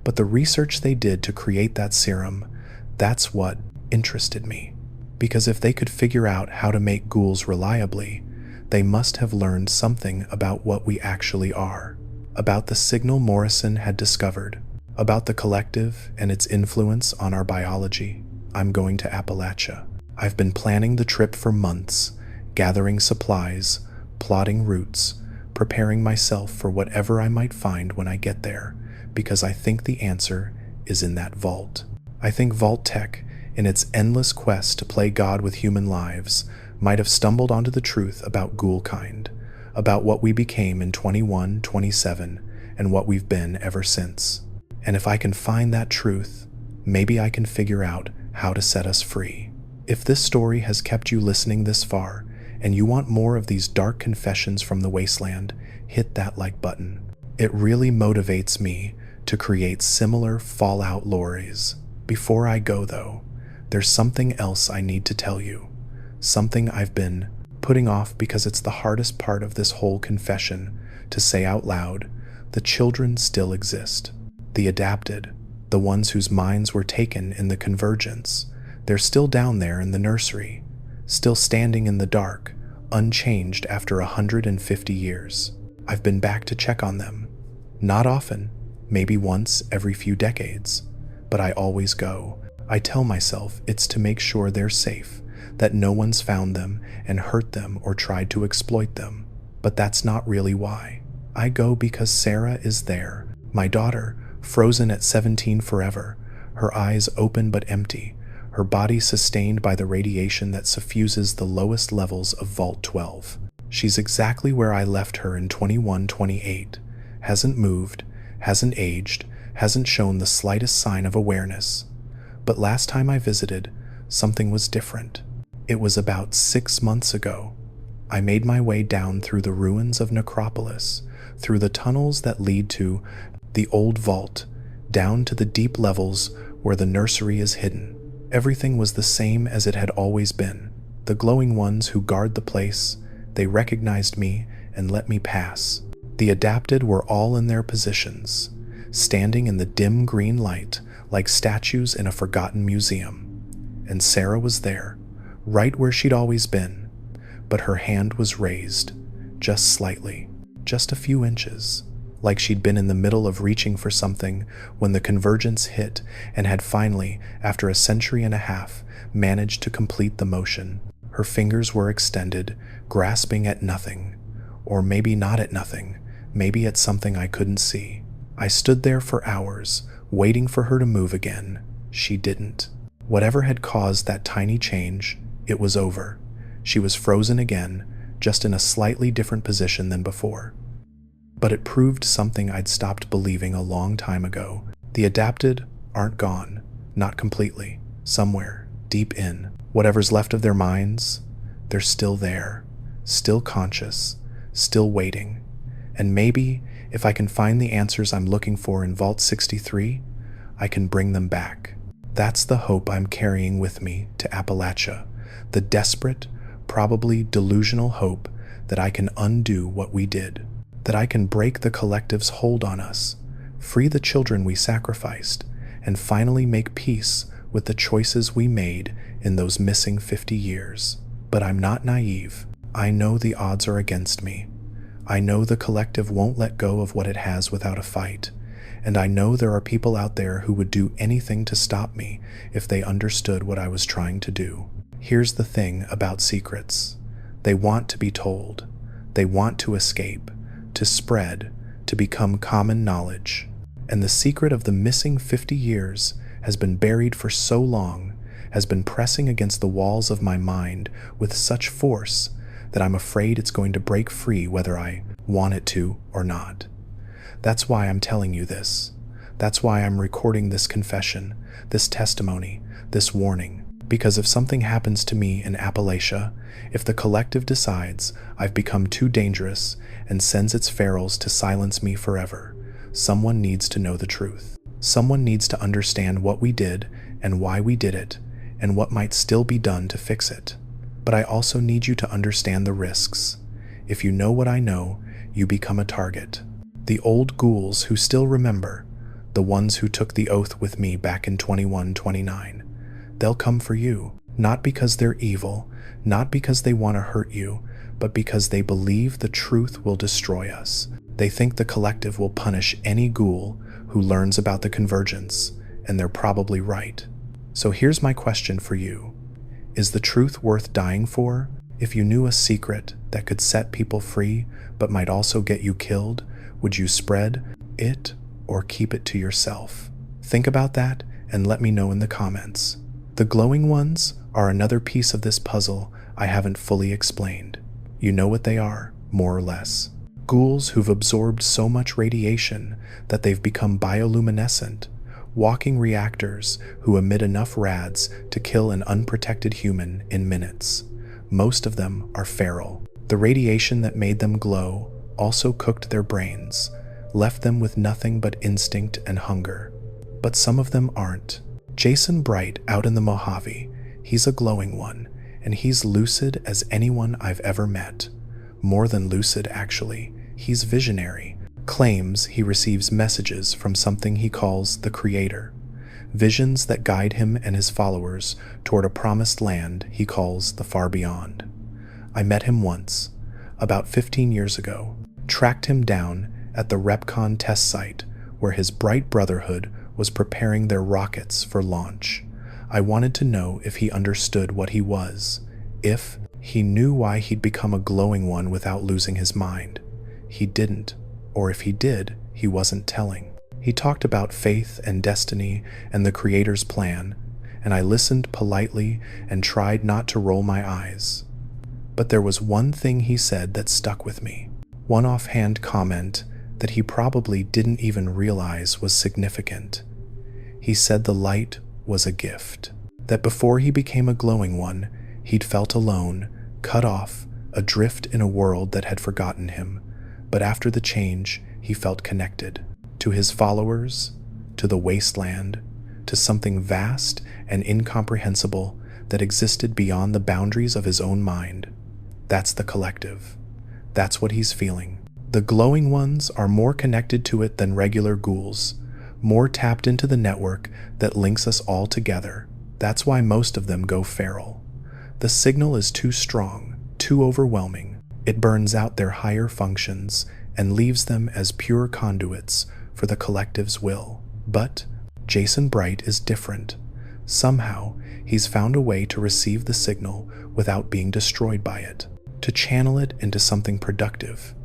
But the research they did to create that serum, that's what interested me. Because if they could figure out how to make ghouls reliably, they must have learned something about what we actually are, about the signal Morrison had discovered, about the collective and its influence on our biology. I'm going to Appalachia. I've been planning the trip for months, gathering supplies, plotting routes, preparing myself for whatever I might find when I get there, because I think the answer is in that vault. I think Vault Tech, in its endless quest to play God with human lives, might have stumbled onto the truth about ghoul kind, about what we became in 21, 27, and what we've been ever since. And if I can find that truth, maybe I can figure out how to set us free. If this story has kept you listening this far, and you want more of these dark confessions from the Wasteland, hit that like button. It really motivates me to create similar Fallout lores. Before I go though, there's something else I need to tell you. Something I've been putting off because it's the hardest part of this whole confession to say out loud. The children still exist. The adapted, the ones whose minds were taken in the convergence. They're still down there in the nursery. still standing in the dark, unchanged after 150 years. I've been back to check on them. Not often, maybe once every few decades, but I always go. I tell myself it's to make sure they're safe, that no one's found them and hurt them or tried to exploit them. But that's not really why. I go because Sarah is there, my daughter, frozen at 17 forever, her eyes open but empty, her body sustained by the radiation that suffuses the lowest levels of Vault 12. She's exactly where I left her in 2128. Hasn't moved, hasn't aged, hasn't shown the slightest sign of awareness. But last time I visited, something was different. It was about 6 months ago. I made my way down through the ruins of Necropolis, through the tunnels that lead to the old vault, down to the deep levels where the nursery is hidden. Everything was the same as it had always been. The glowing ones who guard the place, they recognized me and let me pass. The adapted were all in their positions, standing in the dim green light like statues in a forgotten museum. And Sarah was there, right where she'd always been, but her hand was raised, just slightly, just a few inches, like she'd been in the middle of reaching for something when the convergence hit and had finally, after a century and a half, managed to complete the motion. Her fingers were extended, grasping at nothing, or maybe not at nothing, maybe at something I couldn't see. I stood there for hours, waiting for her to move again. She didn't. Whatever had caused that tiny change, it was over. She was frozen again, just in a slightly different position than before. But it proved something I'd stopped believing a long time ago. The adapted aren't gone, not completely. Somewhere, deep in, whatever's left of their minds, they're still there, still conscious, still waiting. And maybe, if I can find the answers I'm looking for in Vault 63, I can bring them back. That's the hope I'm carrying with me to Appalachia, the desperate, probably delusional hope that I can undo what we did, that I can break the collective's hold on us, free the children we sacrificed, and finally make peace with the choices we made in those missing 50 years. But I'm not naive. I know the odds are against me. I know the collective won't let go of what it has without a fight, and I know there are people out there who would do anything to stop me if they understood what I was trying to do. Here's the thing about secrets. They want to be told. They want to escape, to spread, to become common knowledge. And the secret of the missing 50 years has been buried for so long, has been pressing against the walls of my mind with such force that I'm afraid it's going to break free whether I want it to or not. That's why I'm telling you this. That's why I'm recording this confession, this testimony, this warning. Because if something happens to me in Appalachia, if the collective decides I've become too dangerous and sends its ferals to silence me forever, someone needs to know the truth. Someone needs to understand what we did and why we did it, and what might still be done to fix it. But I also need you to understand the risks. If you know what I know, you become a target. The old ghouls who still remember, the ones who took the oath with me back in 2129, they'll come for you, not because they're evil, not because they want to hurt you, but because they believe the truth will destroy us. They think the collective will punish any ghoul who learns about the convergence, and they're probably right. So here's my question for you. Is the truth worth dying for? If you knew a secret that could set people free, but might also get you killed, would you spread it or keep it to yourself? Think about that and let me know in the comments. The glowing ones are another piece of this puzzle I haven't fully explained. You know what they are, more or less. Ghouls who've absorbed so much radiation that they've become bioluminescent, walking reactors who emit enough rads to kill an unprotected human in minutes. Most of them are feral. The radiation that made them glow also cooked their brains, left them with nothing but instinct and hunger. But some of them aren't. Jason Bright out in the Mojave, he's a glowing one, and he's lucid as anyone I've ever met. More than lucid, actually. He's visionary. Claims he receives messages from something he calls the Creator. visions that guide him and his followers toward a promised land he calls the far beyond. I met him once, about 15 years ago, tracked him down at the Repcon test site where his bright brotherhood was preparing their rockets for launch. I wanted to know if he understood what he was, if he knew why he'd become a glowing one without losing his mind. He didn't, or if he did, he wasn't telling. He talked about faith and destiny and the Creator's plan, and I listened politely and tried not to roll my eyes. But there was one thing he said that stuck with me. One offhand comment that he probably didn't even realize was significant. He said the light was a gift, that before he became a glowing one, he'd felt alone, cut off, adrift in a world that had forgotten him. But after the change, he felt connected to his followers, to the Wasteland, to something vast and incomprehensible that existed beyond the boundaries of his own mind. That's the collective. That's what he's feeling. The glowing ones are more connected to it than regular ghouls, more tapped into the network that links us all together. That's why most of them go feral. The signal is too strong, too overwhelming. It burns out their higher functions and leaves them as pure conduits for the collective's will. But Jason Bright is different. Somehow, he's found a way to receive the signal without being destroyed by it, to channel it into something productive,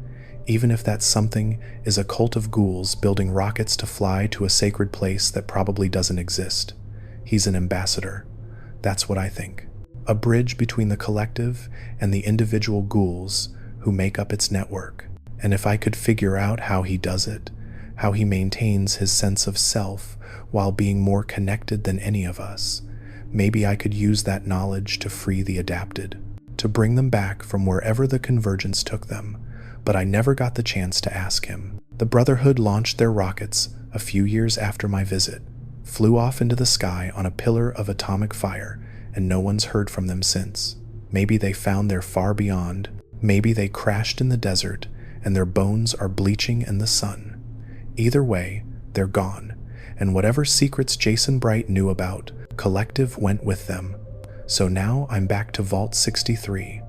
even if that something is a cult of ghouls building rockets to fly to a sacred place that probably doesn't exist. He's an ambassador. That's what I think. A bridge between the collective and the individual ghouls who make up its network. And if I could figure out how he does it, how he maintains his sense of self while being more connected than any of us, maybe I could use that knowledge to free the adapted, to bring them back from wherever the convergence took them. But I never got the chance to ask him. The Brotherhood launched their rockets a few years after my visit, flew off into the sky on a pillar of atomic fire, and no one's heard from them since. Maybe they found their far beyond. Maybe they crashed in the desert, and their bones are bleaching in the sun. Either way, they're gone, and whatever secrets Jason Bright knew about, Collective went with them. So now I'm back to Vault 63,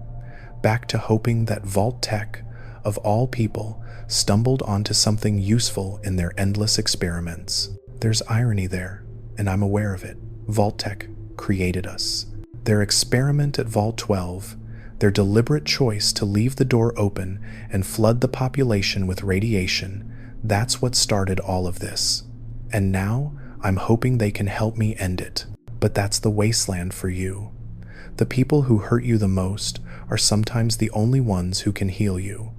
back to hoping that Vault Tech, of all people, stumbled onto something useful in their endless experiments. There's irony there, and I'm aware of it. Vault Tech created us. Their experiment at Vault 12, their deliberate choice to leave the door open and flood the population with radiation, that's what started all of this. And now, I'm hoping they can help me end it. But that's the wasteland for you. The people who hurt you the most are sometimes the only ones who can heal you.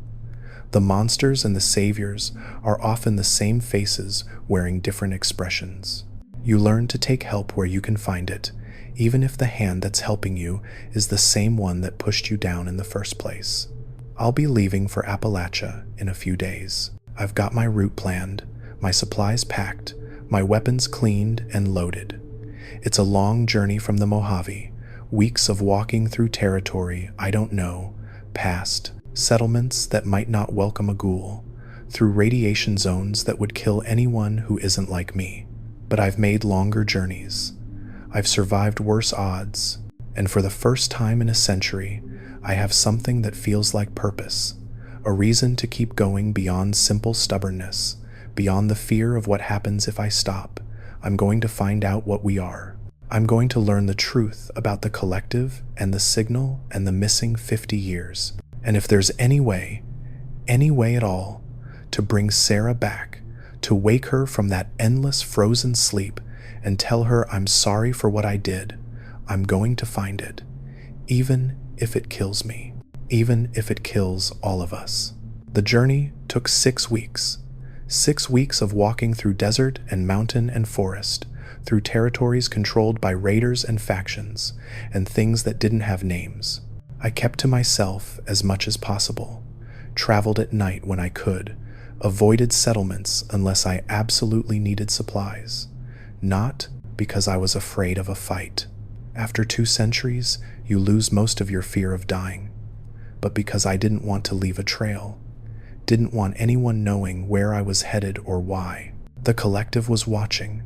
The monsters and the saviors are often the same faces wearing different expressions. You learn to take help where you can find it, even if the hand that's helping you is the same one that pushed you down in the first place. I'll be leaving for Appalachia in a few days. I've got my route planned, my supplies packed, my weapons cleaned and loaded. It's a long journey from the Mojave, weeks of walking through territory I don't know, past settlements that might not welcome a ghoul, through radiation zones that would kill anyone who isn't like me. But I've made longer journeys. I've survived worse odds, and for the first time in a century, I have something that feels like purpose, a reason to keep going beyond simple stubbornness, beyond the fear of what happens if I stop. I'm going to find out what we are. I'm going to learn the truth about the collective and the signal and the missing 50 years. And if there's any way at all, to bring Sarah back, to wake her from that endless frozen sleep and tell her I'm sorry for what I did, I'm going to find it, even if it kills me, even if it kills all of us. The journey took 6 weeks. 6 weeks of walking through desert and mountain and forest, through territories controlled by raiders and factions, and things that didn't have names. I kept to myself as much as possible, traveled at night when I could, avoided settlements unless I absolutely needed supplies. Not because I was afraid of a fight. After 2 centuries, you lose most of your fear of dying. But because I didn't want to leave a trail. Didn't want anyone knowing where I was headed or why. The collective was watching.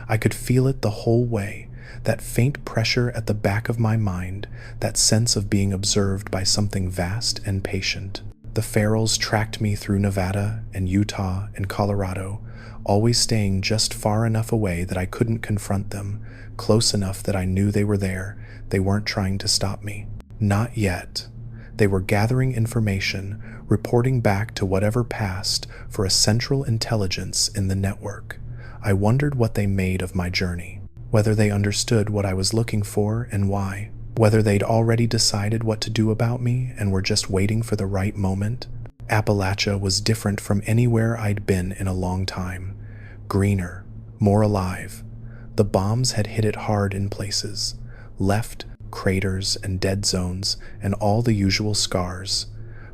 I could feel it the whole way, that faint pressure at the back of my mind, that sense of being observed by something vast and patient. The ferals tracked me through Nevada and Utah and Colorado, always staying just far enough away that I couldn't confront them, close enough that I knew they were there. They weren't trying to stop me. Not yet. They were gathering information, reporting back to whatever passed for a central intelligence in the network. I wondered what they made of my journey, whether they understood what I was looking for and why, whether they'd already decided what to do about me and were just waiting for the right moment. Appalachia was different from anywhere I'd been in a long time. Greener, more alive. The bombs had hit it hard in places, left craters and dead zones and all the usual scars.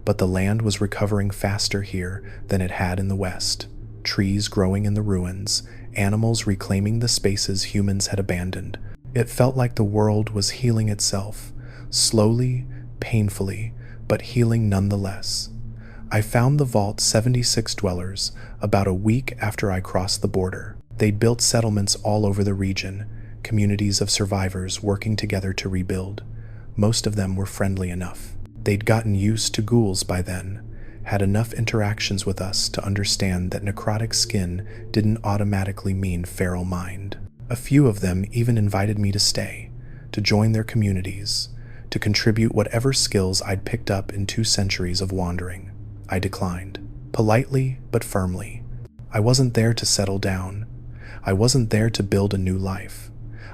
But the land was recovering faster here than it had in the West. Trees growing in the ruins, animals reclaiming the spaces humans had abandoned. It felt like the world was healing itself, slowly, painfully, but healing nonetheless. I found the Vault 76 dwellers about a week after I crossed the border. They'd built settlements all over the region, communities of survivors working together to rebuild. Most of them were friendly enough. They'd gotten used to ghouls by then, had enough interactions with us to understand that necrotic skin didn't automatically mean feral mind. A few of them even invited me to stay, to join their communities, to contribute whatever skills I'd picked up in 2 centuries of wandering. I declined, politely but firmly. I wasn't there to settle down. I wasn't there to build a new life.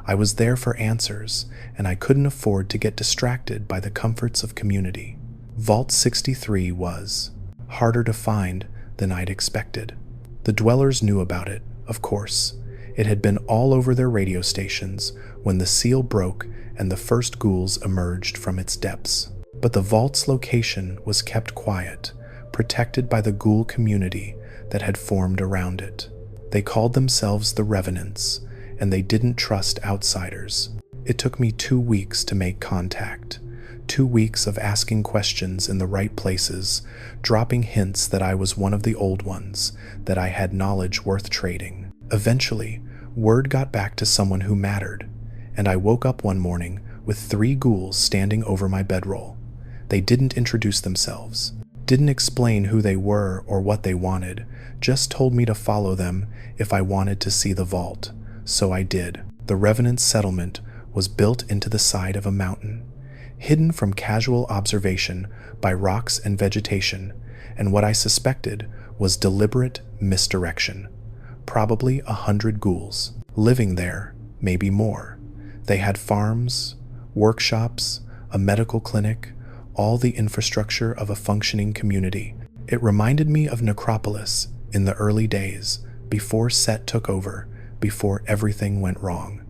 I was there for answers, and I couldn't afford to get distracted by the comforts of community. Vault 63 was harder to find than I'd expected. The dwellers knew about it, of course. It had been all over their radio stations when the seal broke and the first ghouls emerged from its depths. But the vault's location was kept quiet, protected by the ghoul community that had formed around it. They called themselves the Revenants, and they didn't trust outsiders. It took me 2 weeks to make contact. 2 weeks of asking questions in the right places, dropping hints that I was one of the old ones, that I had knowledge worth trading. Eventually, word got back to someone who mattered, and I woke up one morning with 3 ghouls standing over my bedroll. They didn't introduce themselves, didn't explain who they were or what they wanted, just told me to follow them if I wanted to see the vault. So I did. The Revenant settlement was built into the side of a mountain, hidden from casual observation by rocks and vegetation, and what I suspected was deliberate misdirection. Probably 100 ghouls, living there, maybe more. They had farms, workshops, a medical clinic, all the infrastructure of a functioning community. It reminded me of Necropolis in the early days, before Set took over, before everything went wrong.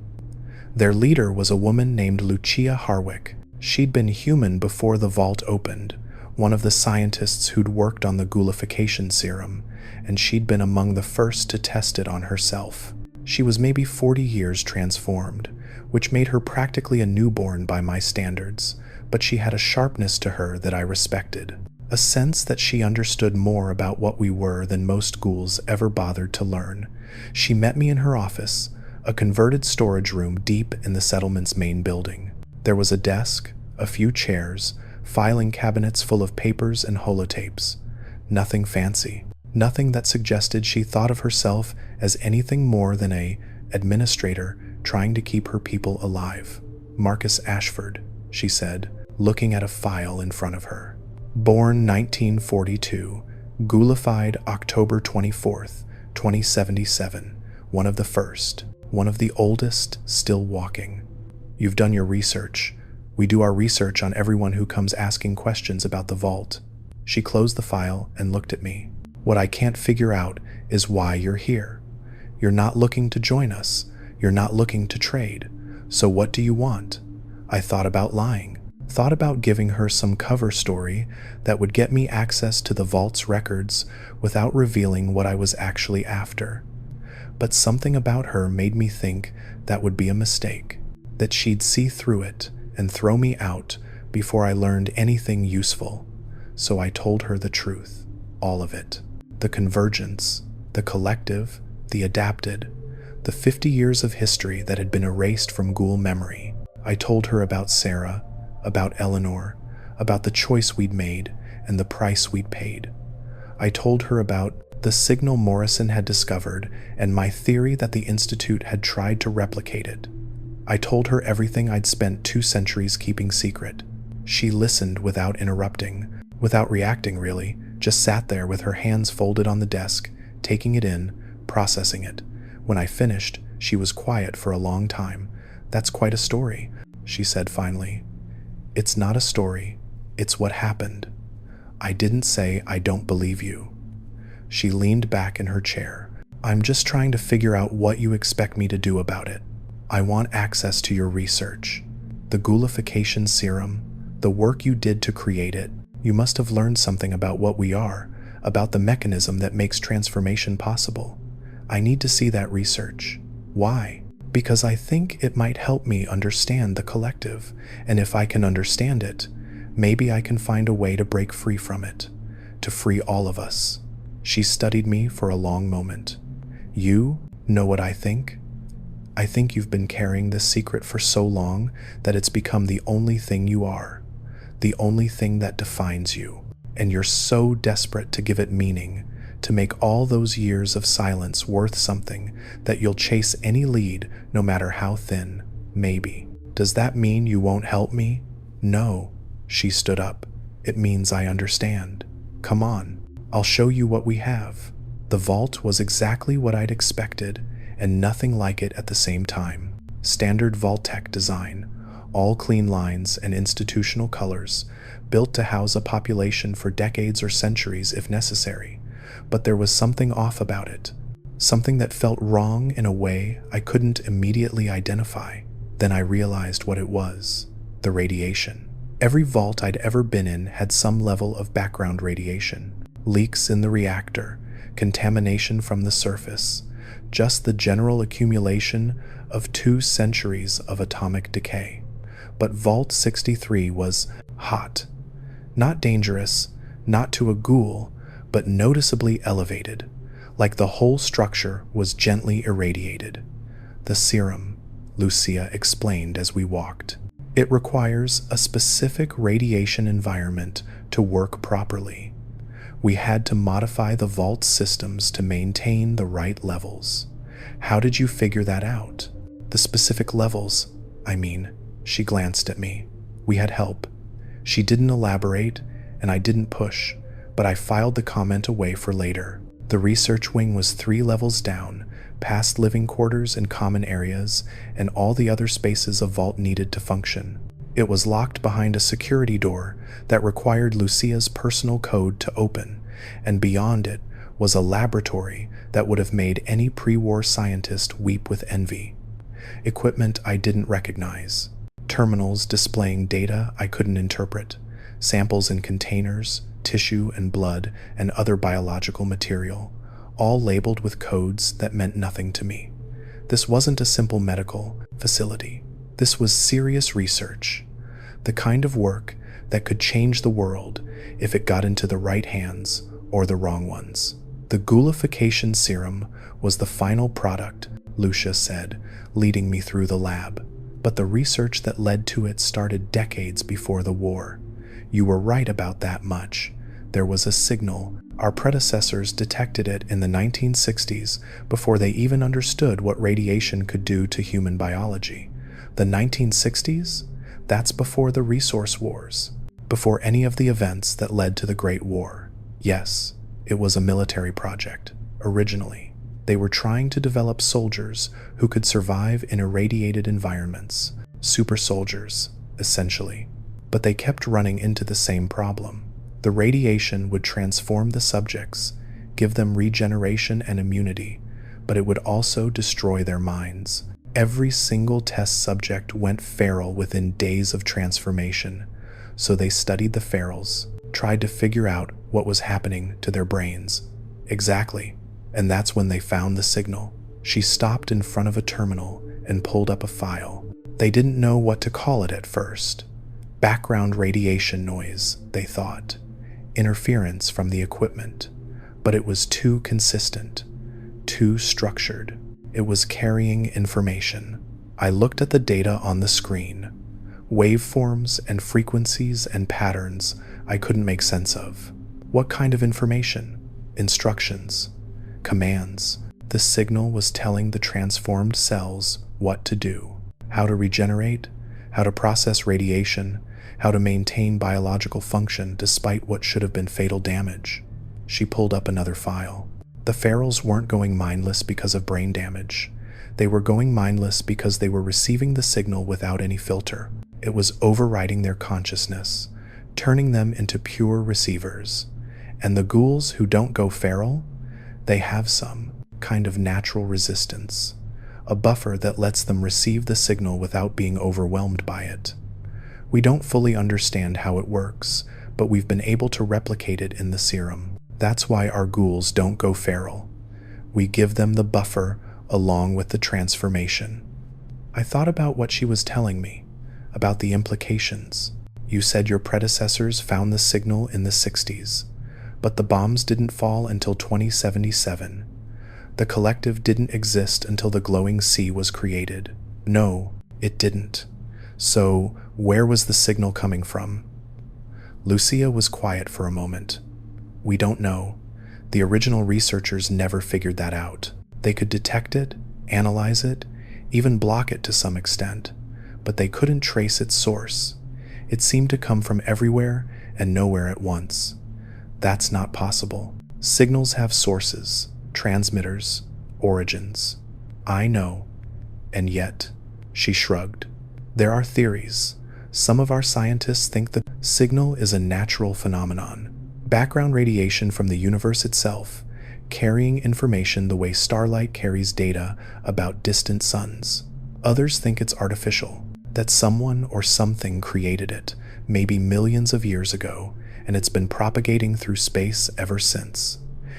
Their leader was a woman named Lucia Harwick. She'd been human before the vault opened, one of the scientists who'd worked on the ghoulification serum, and she'd been among the first to test it on herself. She was maybe 40 years transformed, which made her practically a newborn by my standards, but she had a sharpness to her that I respected, a sense that she understood more about what we were than most ghouls ever bothered to learn. She met me in her office, a converted storage room deep in the settlement's main building. There was a desk, a few chairs, filing cabinets full of papers and holotapes. Nothing fancy, nothing that suggested she thought of herself as anything more than an administrator trying to keep her people alive. Marcus Ashford, she said, looking at a file in front of her. Born 1942, ghoulified October 24th, 2077, one of the first, one of the oldest still walking. You've done your research. We do our research on everyone who comes asking questions about the vault. She closed the file and looked at me. What I can't figure out is why you're here. You're not looking to join us. You're not looking to trade. So what do you want? I thought about lying. Thought about giving her some cover story that would get me access to the vault's records without revealing what I was actually after. But something about her made me think that would be a mistake, that she'd see through it and throw me out before I learned anything useful. So I told her the truth, all of it. The convergence, the collective, the adapted, the 50 years of history that had been erased from Ghoul memory. I told her about Sarah, about Eleanor, about the choice we'd made and the price we'd paid. I told her about the signal Morrison had discovered and my theory that the Institute had tried to replicate it. I told her everything I'd spent 2 centuries keeping secret. She listened without interrupting, without reacting really, just sat there with her hands folded on the desk, taking it in, processing it. When I finished, she was quiet for a long time. "That's quite a story," she said finally. "It's not a story, it's what happened." I didn't say, "I don't believe you." She leaned back in her chair. "I'm just trying to figure out what you expect me to do about it. I want access to your research. The ghoulification serum, the work you did to create it. You must have learned something about what we are, about the mechanism that makes transformation possible. I need to see that research." "Why?" "Because I think it might help me understand the collective, and if I can understand it, maybe I can find a way to break free from it, to free all of us." She studied me for a long moment. "You know what I think? I think you've been carrying this secret for so long that it's become the only thing you are, the only thing that defines you, and you're so desperate to give it meaning, to make all those years of silence worth something that you'll chase any lead, no matter how thin, maybe. Does that mean you won't help me?" "No." She stood up. "It means I understand. Come on, I'll show you what we have." The vault was exactly what I'd expected, and nothing like it at the same time. Standard Vault-Tec design, all clean lines and institutional colors, built to house a population for decades or centuries if necessary. But there was something off about it, something that felt wrong in a way I couldn't immediately identify. Then I realized what it was: the radiation. Every vault I'd ever been in had some level of background radiation. Leaks in the reactor, contamination from the surface, just the general accumulation of 2 centuries of atomic decay. But Vault 63 was hot. Not dangerous, not to a ghoul, but noticeably elevated, like the whole structure was gently irradiated. "The serum," Lucia explained as we walked. "It requires a specific radiation environment to work properly. We had to modify the vault systems to maintain the right levels." "How did you figure that out?" "The specific levels, I mean." She glanced at me. "We had help." She didn't elaborate, and I didn't push, but I filed the comment away for later. The research wing was 3 levels down, past living quarters and common areas, and all the other spaces a vault needed to function. It was locked behind a security door that required Lucia's personal code to open, and beyond it was a laboratory that would have made any pre-war scientist weep with envy. Equipment I didn't recognize. Terminals displaying data I couldn't interpret. Samples in containers, tissue and blood, and other biological material, all labeled with codes that meant nothing to me. This wasn't a simple medical facility. This was serious research, the kind of work that could change the world if it got into the right hands or the wrong ones. The ghoulification serum was the final product, Lucia said, leading me through the lab. But the research that led to it started decades before the war. You were right about that much. There was a signal. Our predecessors detected it in the 1960s before they even understood what radiation could do to human biology. The 1960s? That's before the resource wars, before any of the events that led to the Great War. Yes, it was a military project, originally. They were trying to develop soldiers who could survive in irradiated environments, super soldiers, essentially. But they kept running into the same problem. The radiation would transform the subjects, give them regeneration and immunity, but it would also destroy their minds. Every single test subject went feral within days of transformation, so they studied the ferals, tried to figure out what was happening to their brains. Exactly, and that's when they found the signal. She stopped in front of a terminal and pulled up a file. They didn't know what to call it at first. Background radiation noise, they thought. Interference from the equipment. But it was too consistent, too structured. It was carrying information. I looked at the data on the screen. Waveforms and frequencies and patterns I couldn't make sense of. What kind of information? Instructions. Commands. The signal was telling the transformed cells what to do. How to regenerate, how to process radiation, how to maintain biological function despite what should have been fatal damage. She pulled up another file. The ferals weren't going mindless because of brain damage. They were going mindless because they were receiving the signal without any filter. It was overriding their consciousness, turning them into pure receivers. And the ghouls who don't go feral, they have some kind of natural resistance, a buffer that lets them receive the signal without being overwhelmed by it. We don't fully understand how it works, but we've been able to replicate it in the serum. That's why our ghouls don't go feral. We give them the buffer along with the transformation. I thought about what she was telling me, about the implications. You said your predecessors found the signal in the 60s, but the bombs didn't fall until 2077. The collective didn't exist until the glowing sea was created. No, it didn't. So, where was the signal coming from? Lucia was quiet for a moment. We don't know. The original researchers never figured that out. They could detect it, analyze it, even block it to some extent, but they couldn't trace its source. It seemed to come from everywhere and nowhere at once. That's not possible. Signals have sources, transmitters, origins. I know. And yet, she shrugged. There are theories. Some of our scientists think the signal is a natural phenomenon. Background radiation from the universe itself, carrying information the way starlight carries data about distant suns. Others think it's artificial, that someone or something created it, maybe millions of years ago, and it's been propagating through space ever since.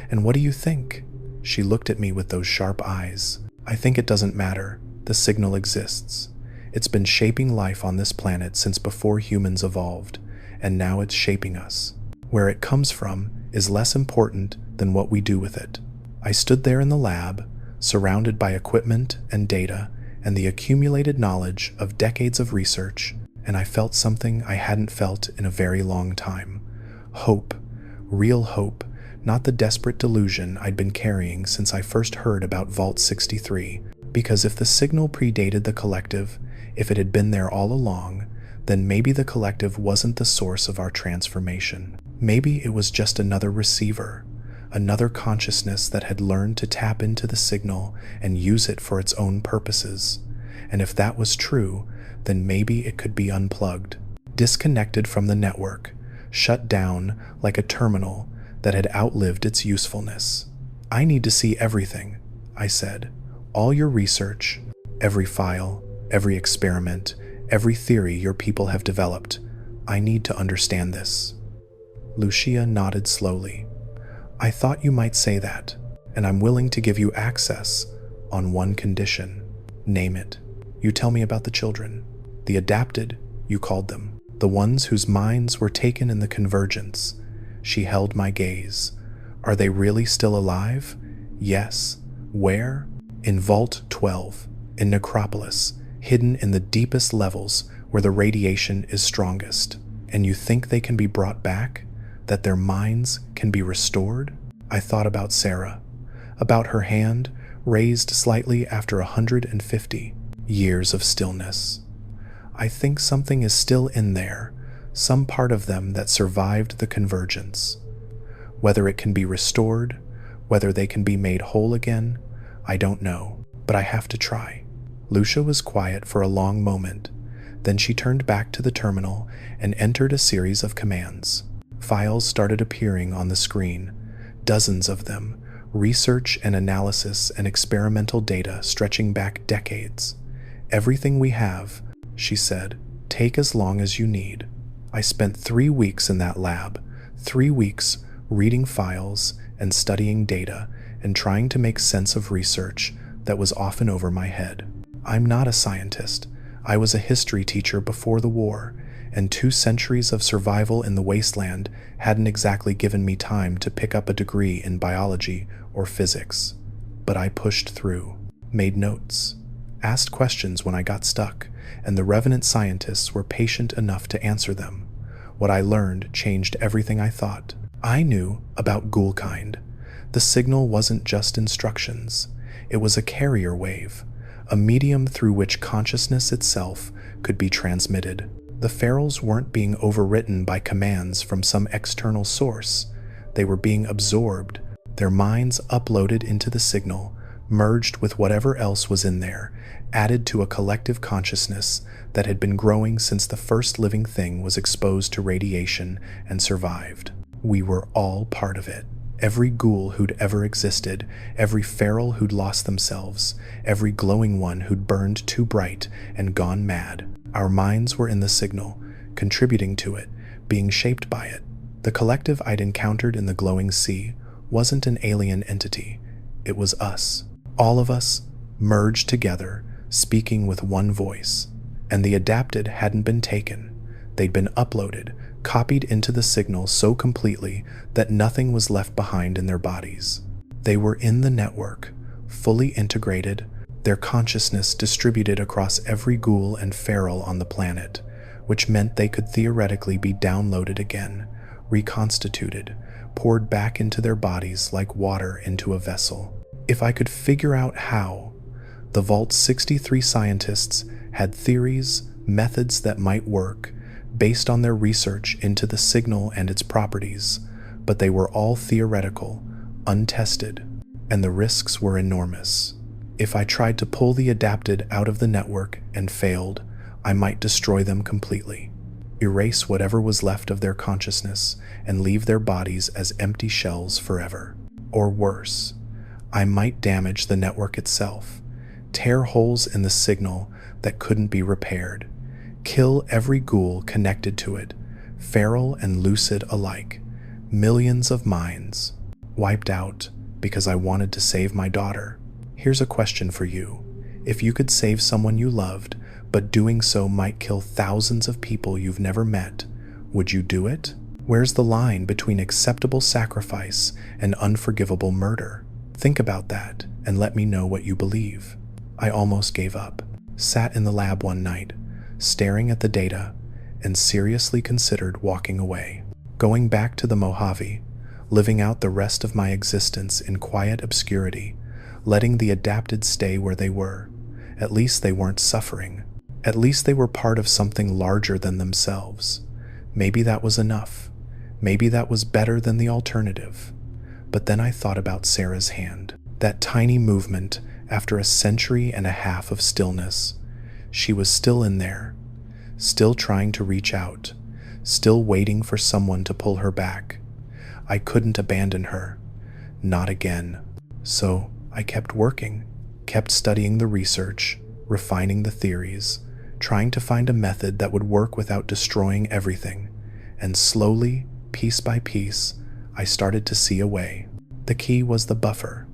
And what do you think? She looked at me with those sharp eyes. I think it doesn't matter. The signal exists. It's been shaping life on this planet since before humans evolved, and now it's shaping us. Where it comes from is less important than what we do with it. I stood there in the lab, surrounded by equipment and data and the accumulated knowledge of decades of research, and I felt something I hadn't felt in a very long time. Hope. Real hope, not the desperate delusion I'd been carrying since I first heard about Vault 63. Because if the signal predated the collective, if it had been there all along, then maybe the collective wasn't the source of our transformation. Maybe it was just another receiver, another consciousness that had learned to tap into the signal and use it for its own purposes. And if that was true, then maybe it could be unplugged, disconnected from the network, shut down like a terminal that had outlived its usefulness. I need to see everything, I said. All your research, every file, every experiment, every theory your people have developed. I need to understand this. Lucia nodded slowly. I thought you might say that, and I'm willing to give you access on one condition. Name it. You tell me about the children. The adapted, you called them. The ones whose minds were taken in the convergence. She held my gaze. Are they really still alive? Yes. Where? In Vault 12, in Necropolis, hidden in the deepest levels where the radiation is strongest. And you think they can be brought back? That their minds can be restored? I thought about Sarah, about her hand raised slightly after 150 years of stillness. I think something is still in there, some part of them that survived the convergence. Whether it can be restored, whether they can be made whole again, I don't know, but I have to try. Lucia was quiet for a long moment. Then she turned back to the terminal and entered a series of commands. Files started appearing on the screen, dozens of them, research and analysis and experimental data stretching back decades. Everything we have, she said, take as long as you need. I spent 3 weeks in that lab, 3 weeks reading files and studying data and trying to make sense of research that was often over my head. I'm not a scientist. I was a history teacher before the war, and 2 centuries of survival in the Wasteland hadn't exactly given me time to pick up a degree in biology or physics. But I pushed through. made notes, asked questions when I got stuck, and the revenant scientists were patient enough to answer them. What I learned changed everything I thought. I knew about Ghoulkind. The signal wasn't just instructions. It was a carrier wave, a medium through which consciousness itself could be transmitted. The ferals weren't being overwritten by commands from some external source. They were being absorbed, their minds uploaded into the signal, merged with whatever else was in there, added to a collective consciousness that had been growing since the first living thing was exposed to radiation and survived. We were all part of it. Every ghoul who'd ever existed, every feral who'd lost themselves, every glowing one who'd burned too bright and gone mad. Our minds were in the signal, contributing to it, being shaped by it. The collective I'd encountered in the glowing sea wasn't an alien entity. It was us. All of us, merged together, speaking with one voice. And the adapted hadn't been taken. They'd been uploaded, copied into the signal so completely that nothing was left behind in their bodies. They were in the network, fully integrated, their consciousness distributed across every ghoul and feral on the planet, which meant they could theoretically be downloaded again, reconstituted, poured back into their bodies like water into a vessel. If I could figure out how, the Vault 63 scientists had theories, methods that might work, based on their research into the signal and its properties, but they were all theoretical, untested, and the risks were enormous. If I tried to pull the adapted out of the network and failed, I might destroy them completely, erase whatever was left of their consciousness, and leave their bodies as empty shells forever. Or worse, I might damage the network itself, tear holes in the signal that couldn't be repaired, kill every ghoul connected to it, feral and lucid alike, millions of minds, wiped out because I wanted to save my daughter. Here's a question for you. If you could save someone you loved, but doing so might kill thousands of people you've never met, would you do it? Where's the line between acceptable sacrifice and unforgivable murder? Think about that and let me know what you believe. I almost gave up, sat in the lab one night, staring at the data, and seriously considered walking away, going back to the Mojave, living out the rest of my existence in quiet obscurity, letting the adapted stay where they were. At least they weren't suffering. At least they were part of something larger than themselves. Maybe that was enough. Maybe that was better than the alternative. But then I thought about Sarah's hand, that tiny movement after a century and a half of stillness. She was still in there, still trying to reach out, still waiting for someone to pull her back. I couldn't abandon her. Not again. So I kept working, kept studying the research, refining the theories, trying to find a method that would work without destroying everything. And slowly, piece by piece, I started to see a way. The key was the buffer,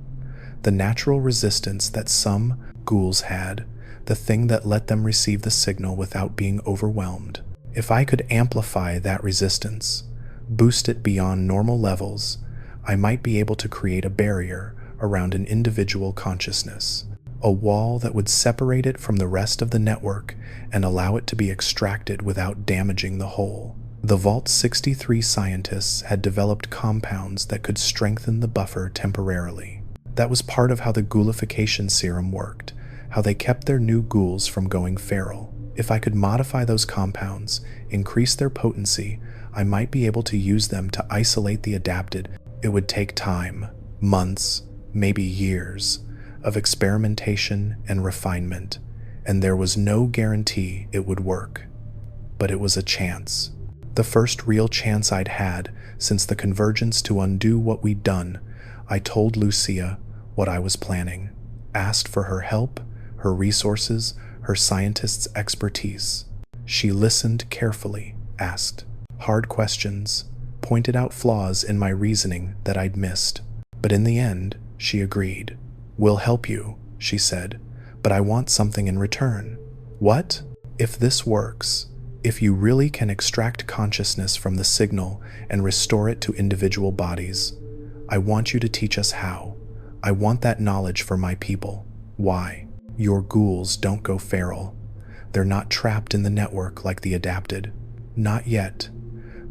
the natural resistance that some ghouls had, the thing that let them receive the signal without being overwhelmed. If I could amplify that resistance, boost it beyond normal levels, I might be able to create a barrier around an individual consciousness, a wall that would separate it from the rest of the network and allow it to be extracted without damaging the whole. The Vault 63 scientists had developed compounds that could strengthen the buffer temporarily. That was part of how the ghoulification serum worked, how they kept their new ghouls from going feral. If I could modify those compounds, increase their potency, I might be able to use them to isolate the adapted. It would take time, months, maybe years, of experimentation and refinement, and there was no guarantee it would work. But it was a chance. The first real chance I'd had since the convergence to undo what we'd done. I told Lucia what I was planning, asked for her help, her resources, her scientist's expertise. She listened carefully, asked hard questions, pointed out flaws in my reasoning that I'd missed. But in the end, she agreed. "We'll help you," she said, "but I want something in return." "What?" "If this works, if you really can extract consciousness from the signal and restore it to individual bodies, I want you to teach us how. I want that knowledge for my people." Why? Your ghouls don't go feral. They're not trapped in the network like the adapted. Not yet.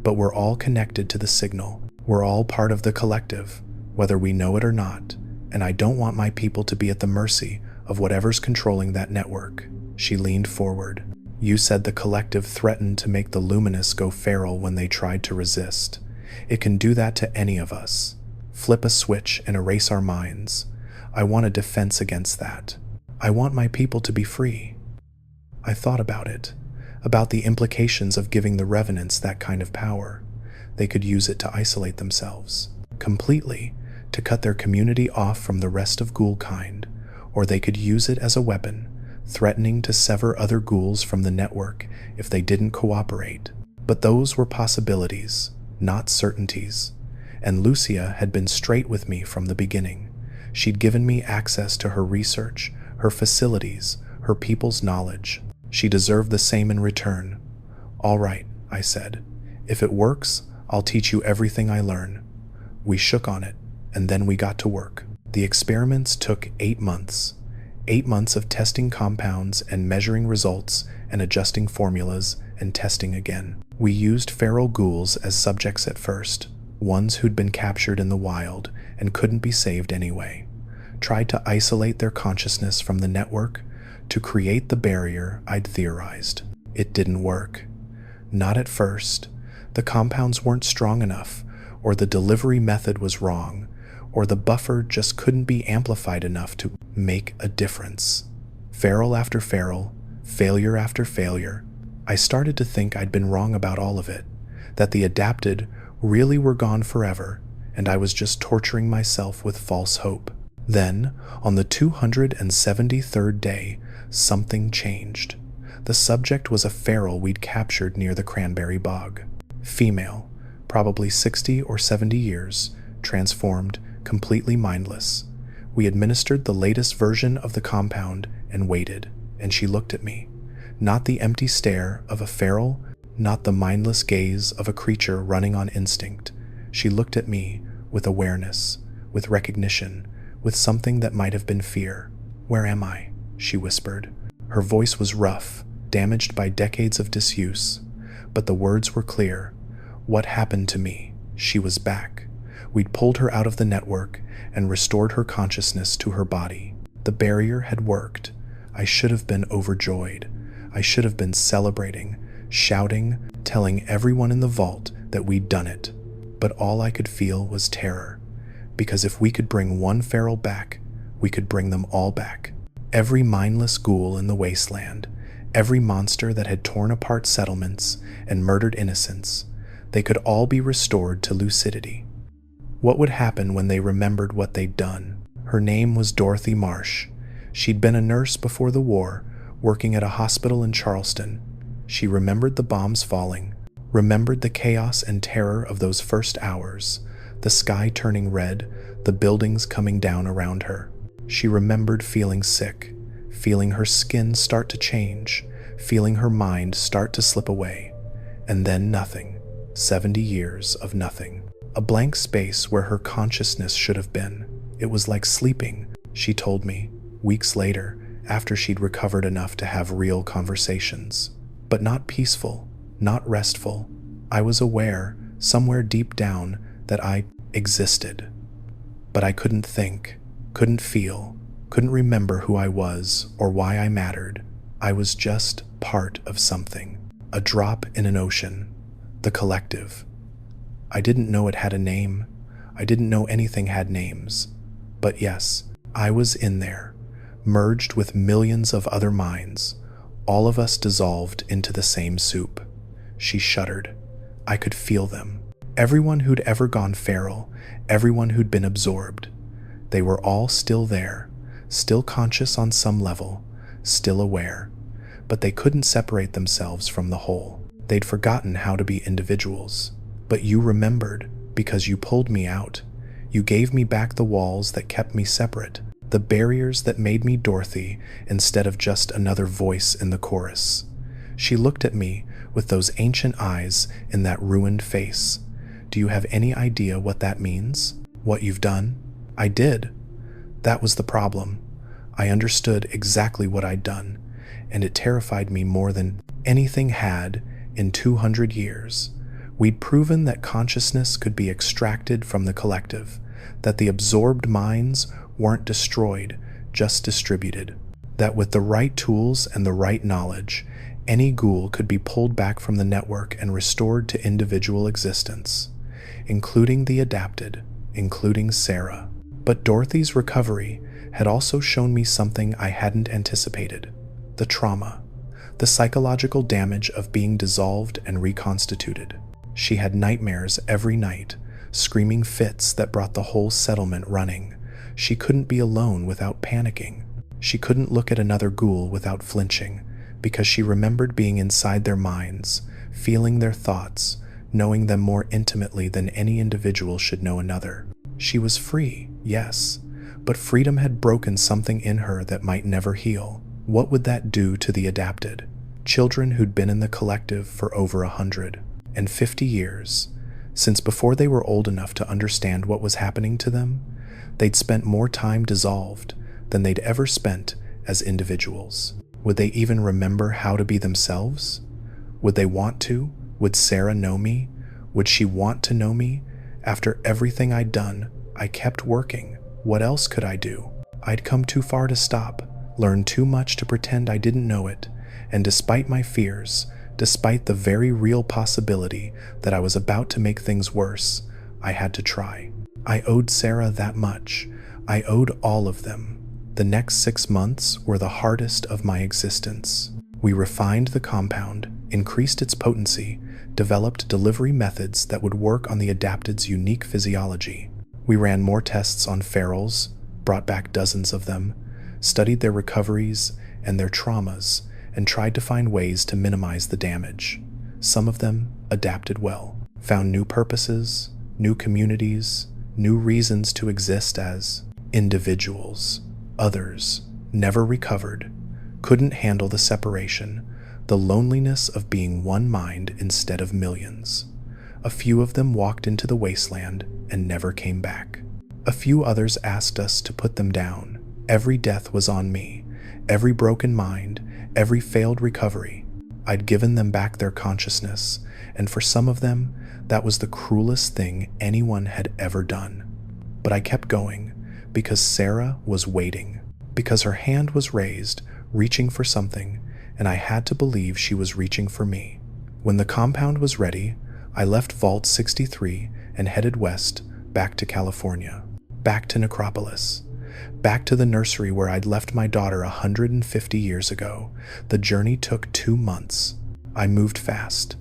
But we're all connected to the signal. We're all part of the collective, whether we know it or not, and I don't want my people to be at the mercy of whatever's controlling that network. She leaned forward. You said the collective threatened to make the luminous go feral when they tried to resist. It can do that to any of us. Flip a switch and erase our minds. I want a defense against that. I want my people to be free. I thought about it, about the implications of giving the revenants that kind of power. They could use it to isolate themselves completely, to cut their community off from the rest of ghoul kind, or they could use it as a weapon, threatening to sever other ghouls from the network if they didn't cooperate. But those were possibilities, not certainties. And Lucia had been straight with me from the beginning. She'd given me access to her research, her facilities, her people's knowledge. She deserved the same in return. All right, I said. If it works, I'll teach you everything I learn. We shook on it, and then we got to work. The experiments took 8 months. 8 months of testing compounds and measuring results and adjusting formulas and testing again. We used feral ghouls as subjects at first, ones who'd been captured in the wild and couldn't be saved anyway. Tried to isolate their consciousness from the network, to create the barrier I'd theorized. It didn't work. Not at first. The compounds weren't strong enough, or the delivery method was wrong, or the buffer just couldn't be amplified enough to make a difference. Feral after feral, failure after failure, I started to think I'd been wrong about all of it, that the adapted really were gone forever, and I was just torturing myself with false hope. Then, on the 273rd day, something changed. The subject was a feral we'd captured near the cranberry bog. Female, probably 60 or 70 years, transformed, completely mindless. We administered the latest version of the compound and waited, and she looked at me. Not the empty stare of a feral, not the mindless gaze of a creature running on instinct. She looked at me with awareness, with recognition, with something that might have been fear. "Where am I?" she whispered. Her voice was rough, damaged by decades of disuse, but the words were clear. What happened to me? She was back. We'd pulled her out of the network and restored her consciousness to her body. The barrier had worked. I should have been overjoyed. I should have been celebrating, shouting, telling everyone in the vault that we'd done it. But all I could feel was terror. Because if we could bring one feral back, we could bring them all back. Every mindless ghoul in the Wasteland, every monster that had torn apart settlements and murdered innocents, they could all be restored to lucidity. What would happen when they remembered what they'd done? Her name was Dorothy Marsh. She'd been a nurse before the war, working at a hospital in Charleston. She remembered the bombs falling, remembered the chaos and terror of those first hours, the sky turning red, the buildings coming down around her. She remembered feeling sick, feeling her skin start to change, feeling her mind start to slip away. And then nothing. 70 years of nothing. A blank space where her consciousness should have been. It was like sleeping, she told me, weeks later, after she'd recovered enough to have real conversations. But not peaceful, not restful. I was aware, somewhere deep down, that I existed. But I couldn't think, couldn't feel, couldn't remember who I was or why I mattered. I was just part of something, a drop in an ocean, the collective. I didn't know it had a name. I didn't know anything had names. But yes, I was in there, merged with millions of other minds, all of us dissolved into the same soup. She shuddered. I could feel them. Everyone who'd ever gone feral, everyone who'd been absorbed. They were all still there, still conscious on some level, still aware. But they couldn't separate themselves from the whole. They'd forgotten how to be individuals. But you remembered, because you pulled me out. You gave me back the walls that kept me separate, the barriers that made me Dorothy instead of just another voice in the chorus. She looked at me with those ancient eyes in that ruined face. Do you have any idea what that means? What you've done? I did. That was the problem. I understood exactly what I'd done, and it terrified me more than anything had in 200 years. We'd proven that consciousness could be extracted from the collective, that the absorbed minds weren't destroyed, just distributed, that with the right tools and the right knowledge, any ghoul could be pulled back from the network and restored to individual existence, including the adapted, including Sarah. But Dorothy's recovery had also shown me something I hadn't anticipated: the trauma, the psychological damage of being dissolved and reconstituted. She had nightmares every night, screaming fits that brought the whole settlement running. She couldn't be alone without panicking. She couldn't look at another ghoul without flinching, because she remembered being inside their minds, feeling their thoughts, knowing them more intimately than any individual should know another. She was free, yes, but freedom had broken something in her that might never heal. What would that do to the adapted? Children who'd been in the collective for over 150 years, since before they were old enough to understand what was happening to them, they'd spent more time dissolved than they'd ever spent as individuals. Would they even remember how to be themselves? Would they want to? Would Sarah know me? Would she want to know me? After everything I'd done, I kept working. What else could I do? I'd come too far to stop, learned too much to pretend I didn't know it, and despite my fears, despite the very real possibility that I was about to make things worse, I had to try. I owed Sarah that much. I owed all of them. The next 6 months were the hardest of my existence. We refined the compound, increased its potency, developed delivery methods that would work on the adapted's unique physiology. We ran more tests on ferals, brought back dozens of them, studied their recoveries and their traumas, and tried to find ways to minimize the damage. Some of them adapted well, found new purposes, new communities, new reasons to exist as individuals. Others never recovered, couldn't handle the separation, the loneliness of being one mind instead of millions. A few of them walked into the wasteland and never came back. A few others asked us to put them down. Every death was on me, every broken mind, every failed recovery. I'd given them back their consciousness, and for some of them, that was the cruelest thing anyone had ever done. But I kept going, because Sarah was waiting, because her hand was raised, reaching for something, and I had to believe she was reaching for me. When the compound was ready, I left Vault 63 and headed west, back to California, back to Necropolis, back to the nursery where I'd left my daughter 150 years ago. The journey took 2 months. I moved fast,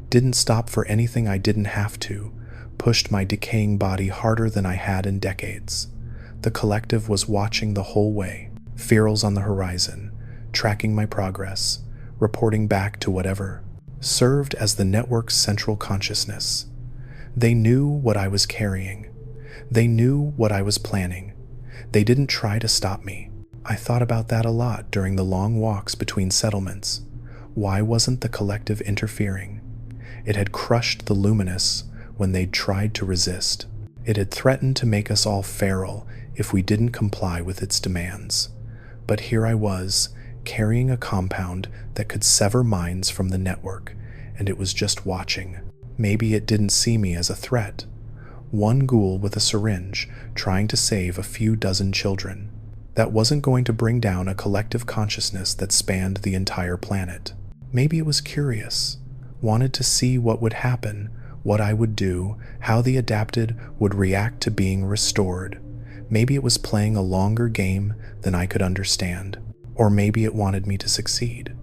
didn't stop for anything I didn't have to, pushed my decaying body harder than I had in decades. The collective was watching the whole way, ferals on the horizon, tracking my progress, reporting back to whatever served as the network's central consciousness. They knew what I was carrying. They knew what I was planning. They didn't try to stop me. I thought about that a lot during the long walks between settlements. Why wasn't the collective interfering? It had crushed the luminous when they'd tried to resist. It had threatened to make us all feral if we didn't comply with its demands. But here I was, carrying a compound that could sever minds from the network, and it was just watching. Maybe it didn't see me as a threat. One ghoul with a syringe trying to save a few dozen children. That wasn't going to bring down a collective consciousness that spanned the entire planet. Maybe it was curious, wanted to see what would happen, what I would do, how the adapted would react to being restored. Maybe it was playing a longer game than I could understand. Or maybe it wanted me to succeed.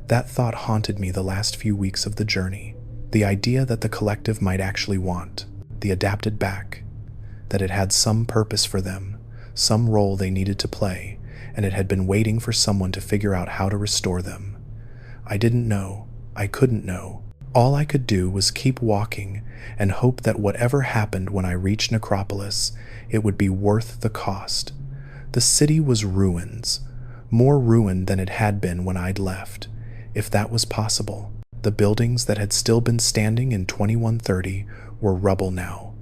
That thought haunted me the last few weeks of the journey. The idea that the collective might actually want the adapted back, that it had some purpose for them, some role they needed to play, and it had been waiting for someone to figure out how to restore them. I didn't know. I couldn't know. All I could do was keep walking and hope that whatever happened when I reached Necropolis, it would be worth the cost. The city was ruins, more ruined than it had been when I'd left, if that was possible. The buildings that had still been standing in 2130 were rubble now,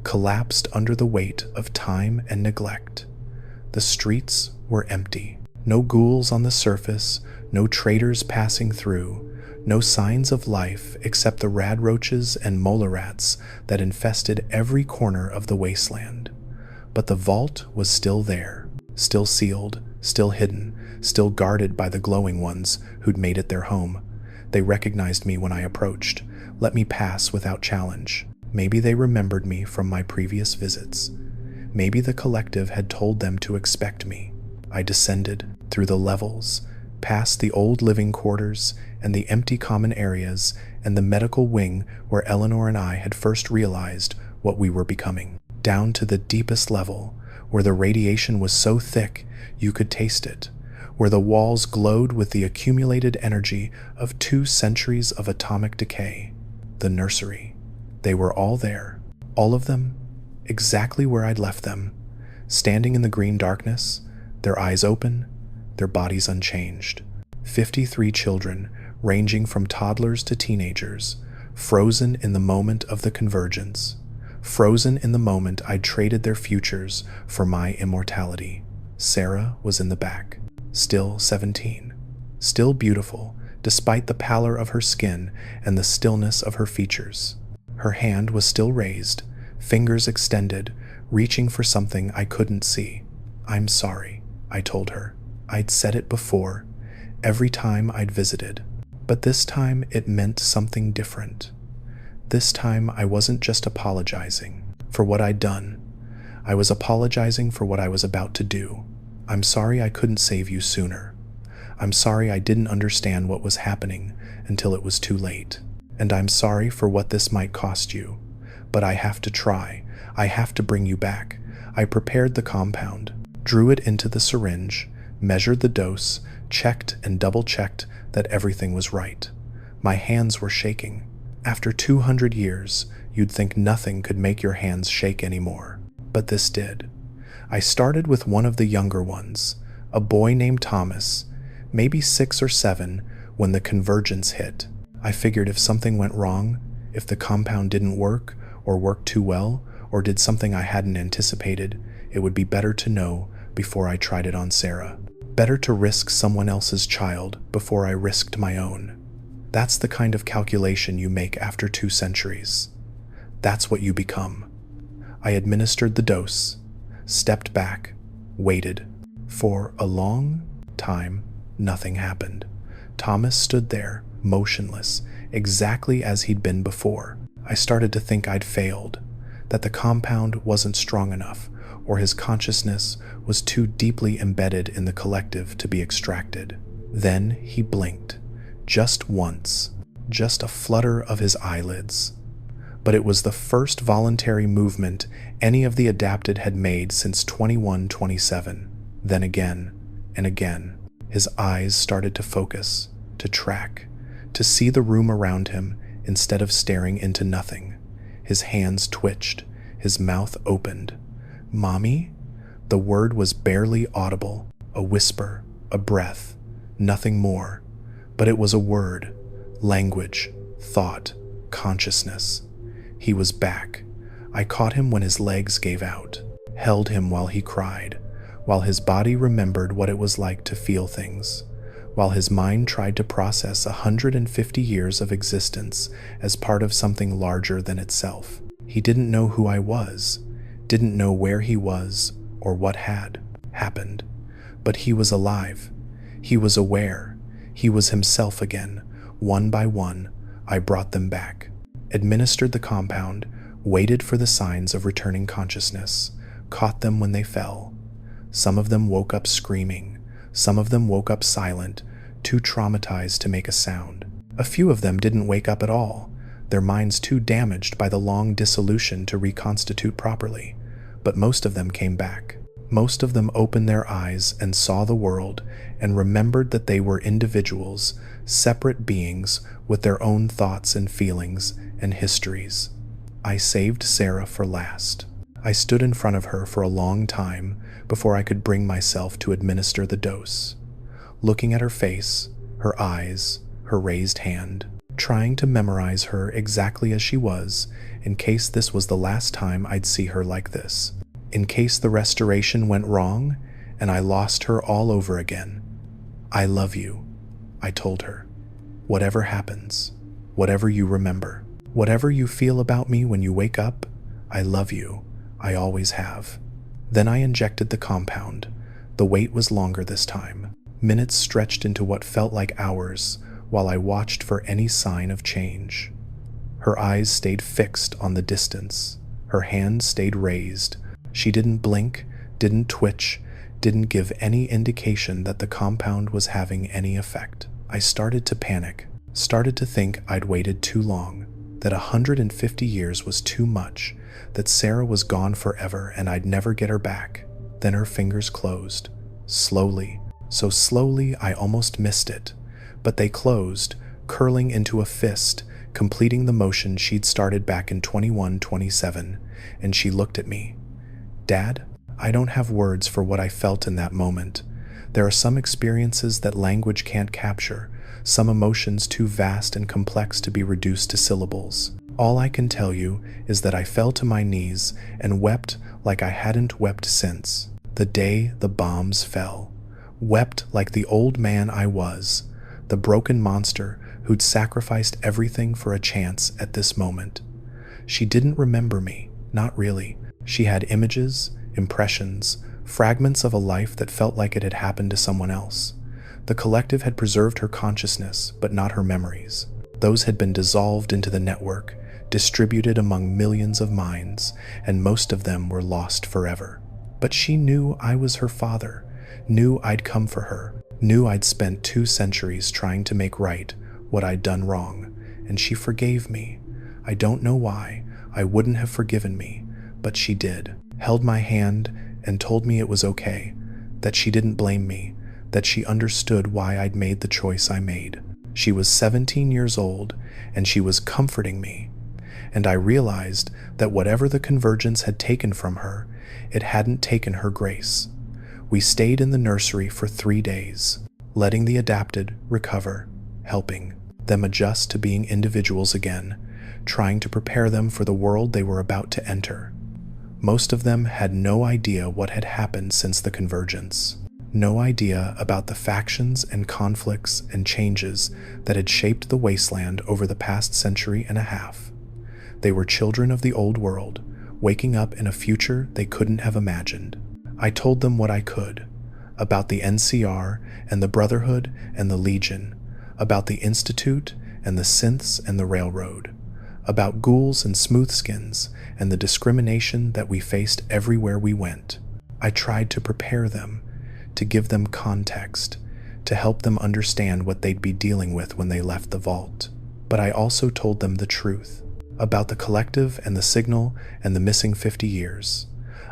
collapsed under the weight of time and neglect. The streets were empty. No ghouls on the surface, no traitors passing through, no signs of life except the radroaches and mola rats that infested every corner of the wasteland. But the vault was still there, still sealed, still hidden, still guarded by the glowing ones who'd made it their home. They recognized me when I approached, let me pass without challenge. Maybe they remembered me from my previous visits. Maybe the collective had told them to expect me. I descended through the levels, past the old living quarters and the empty common areas and the medical wing where Eleanor and I had first realized what we were becoming, down to the deepest level, where the radiation was so thick you could taste it, where the walls glowed with the accumulated energy of 2 centuries of atomic decay. The nursery. They were all there, all of them, exactly where I'd left them, standing in the green darkness, their eyes open, their bodies unchanged. 53 children, ranging from toddlers to teenagers, frozen in the moment of the convergence, frozen in the moment I'd traded their futures for my immortality. Sarah was in the back, still 17, still beautiful, despite the pallor of her skin and the stillness of her features. Her hand was still raised, fingers extended, reaching for something I couldn't see. "I'm sorry," I told her. I'd said it before, every time I'd visited. But this time it meant something different. This time I wasn't just apologizing for what I'd done. I was apologizing for what I was about to do. "I'm sorry I couldn't save you sooner. I'm sorry I didn't understand what was happening until it was too late. And I'm sorry for what this might cost you. But I have to try. I have to bring you back." I prepared the compound, drew it into the syringe, measured the dose, checked and double-checked that everything was right. My hands were shaking. After 200 years, you'd think nothing could make your hands shake anymore. But this did. I started with one of the younger ones, a boy named Thomas, maybe 6 or 7, when the convergence hit. I figured if something went wrong, if the compound didn't work, or worked too well, or did something I hadn't anticipated, it would be better to know before I tried it on Sarah. Better to risk someone else's child before I risked my own. That's the kind of calculation you make after 2 centuries. That's what you become. I administered the dose, stepped back, waited. For a long time, nothing happened. Thomas stood there, motionless, exactly as he'd been before. I started to think I'd failed, that the compound wasn't strong enough, or his consciousness was too deeply embedded in the collective to be extracted. Then he blinked, just once, just a flutter of his eyelids. But it was the first voluntary movement any of the adapted had made since 2127. Then again and again, his eyes started to focus, to track, to see the room around him instead of staring into nothing. His hands twitched, his mouth opened. "Mommy?" The word was barely audible, a whisper, a breath, nothing more. But it was a word, language, thought, consciousness. He was back. I caught him when his legs gave out, held him while he cried, while his body remembered what it was like to feel things, while his mind tried to process 150 years of existence as part of something larger than itself. He didn't know who I was, didn't know where he was or what had happened, but he was alive. He was aware. He was himself again. One by one, I brought them back, administered the compound, waited for the signs of returning consciousness, caught them when they fell. Some of them woke up screaming. Some of them woke up silent, too traumatized to make a sound. A few of them didn't wake up at all, their minds too damaged by the long dissolution to reconstitute properly. But most of them came back. Most of them opened their eyes and saw the world and remembered that they were individuals, separate beings with their own thoughts and feelings and histories. I saved Sarah for last. I stood in front of her for a long time before I could bring myself to administer the dose, looking at her face, her eyes, her raised hand, trying to memorize her exactly as she was in case this was the last time I'd see her like this, in case the restoration went wrong and I lost her all over again. I love you, I told her. Whatever happens, whatever you remember, whatever you feel about me when you wake up, I love you. I always have. Then I injected the compound. The wait was longer this time. Minutes stretched into what felt like hours while I watched for any sign of change. Her eyes stayed fixed on the distance. Her hand stayed raised. She didn't blink, didn't twitch, didn't give any indication that the compound was having any effect. I started to panic, started to think I'd waited too long, that 150 years was too much, that Sarah was gone forever and I'd never get her back. Then her fingers closed, slowly, so slowly I almost missed it. But they closed, curling into a fist, completing the motion she'd started back in 2127, and she looked at me. Dad, I don't have words for what I felt in that moment. There are some experiences that language can't capture, some emotions too vast and complex to be reduced to syllables. All I can tell you is that I fell to my knees and wept like I hadn't wept since the day the bombs fell. Wept like the old man I was, the broken monster who'd sacrificed everything for a chance at this moment. She didn't remember me, not really. She had images, impressions, fragments of a life that felt like it had happened to someone else. The collective had preserved her consciousness, but not her memories. Those had been dissolved into the network, distributed among millions of minds, and most of them were lost forever. But she knew I was her father, knew I'd come for her, knew I'd spent 2 centuries trying to make right what I'd done wrong, and she forgave me. I don't know why. I wouldn't have forgiven me, but she did. Held my hand and told me it was okay, that she didn't blame me, that she understood why I'd made the choice I made. She was 17 years old, and she was comforting me. And I realized that whatever the convergence had taken from her, it hadn't taken her grace. We stayed in the nursery for 3 days, letting the adapted recover, helping them adjust to being individuals again, trying to prepare them for the world they were about to enter. Most of them had no idea what had happened since the convergence, no idea about the factions and conflicts and changes that had shaped the Wasteland over the past century and a half. They were children of the old world, waking up in a future they couldn't have imagined. I told them what I could, about the NCR and the Brotherhood and the Legion, about the Institute and the synths and the railroad, about ghouls and smoothskins and the discrimination that we faced everywhere we went. I tried to prepare them, to give them context, to help them understand what they'd be dealing with when they left the vault. But I also told them the truth, about the collective and the signal and the missing 50 years,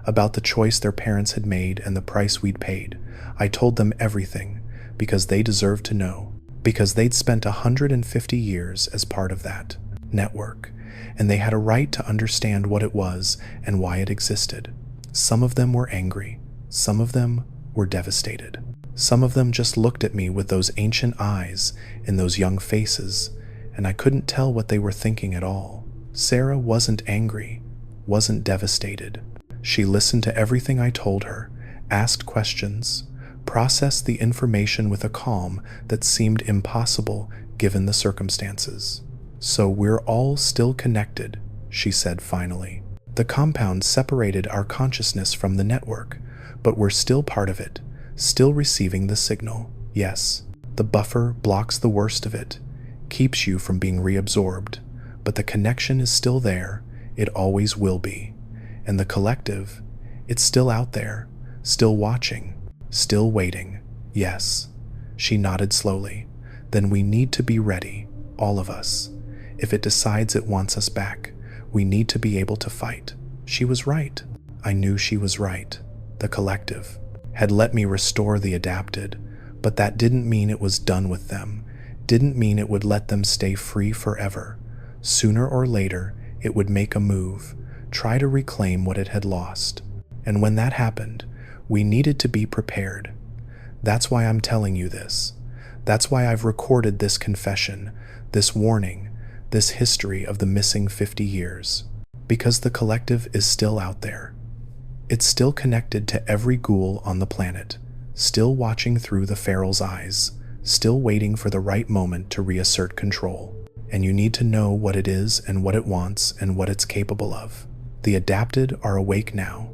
about the choice their parents had made and the price we'd paid. I told them everything, because they deserved to know, because they'd spent 150 years as part of that network, and they had a right to understand what it was and why it existed. Some of them were angry, some of them were devastated. Some of them just looked at me with those ancient eyes in those young faces, and I couldn't tell what they were thinking at all. Sarah wasn't angry, wasn't devastated. She listened to everything I told her, asked questions, processed the information with a calm that seemed impossible given the circumstances. So we're all still connected, she said finally. The compound separated our consciousness from the network, but we're still part of it, still receiving the signal. Yes, the buffer blocks the worst of it, keeps you from being reabsorbed, but the connection is still there, it always will be. And the collective, it's still out there, still watching, still waiting. Yes, she nodded slowly. Then we need to be ready, all of us. If it decides it wants us back, we need to be able to fight. She was right. I knew she was right. The collective had let me restore the adapted, but that didn't mean it was done with them, didn't mean it would let them stay free forever. Sooner or later, it would make a move, try to reclaim what it had lost. And when that happened, we needed to be prepared. That's why I'm telling you this. That's why I've recorded this confession, this warning, this history of the missing 50 years. Because the collective is still out there. It's still connected to every ghoul on the planet, still watching through the feral's eyes, still waiting for the right moment to reassert control. And you need to know what it is and what it wants and what it's capable of. The adapted are awake now.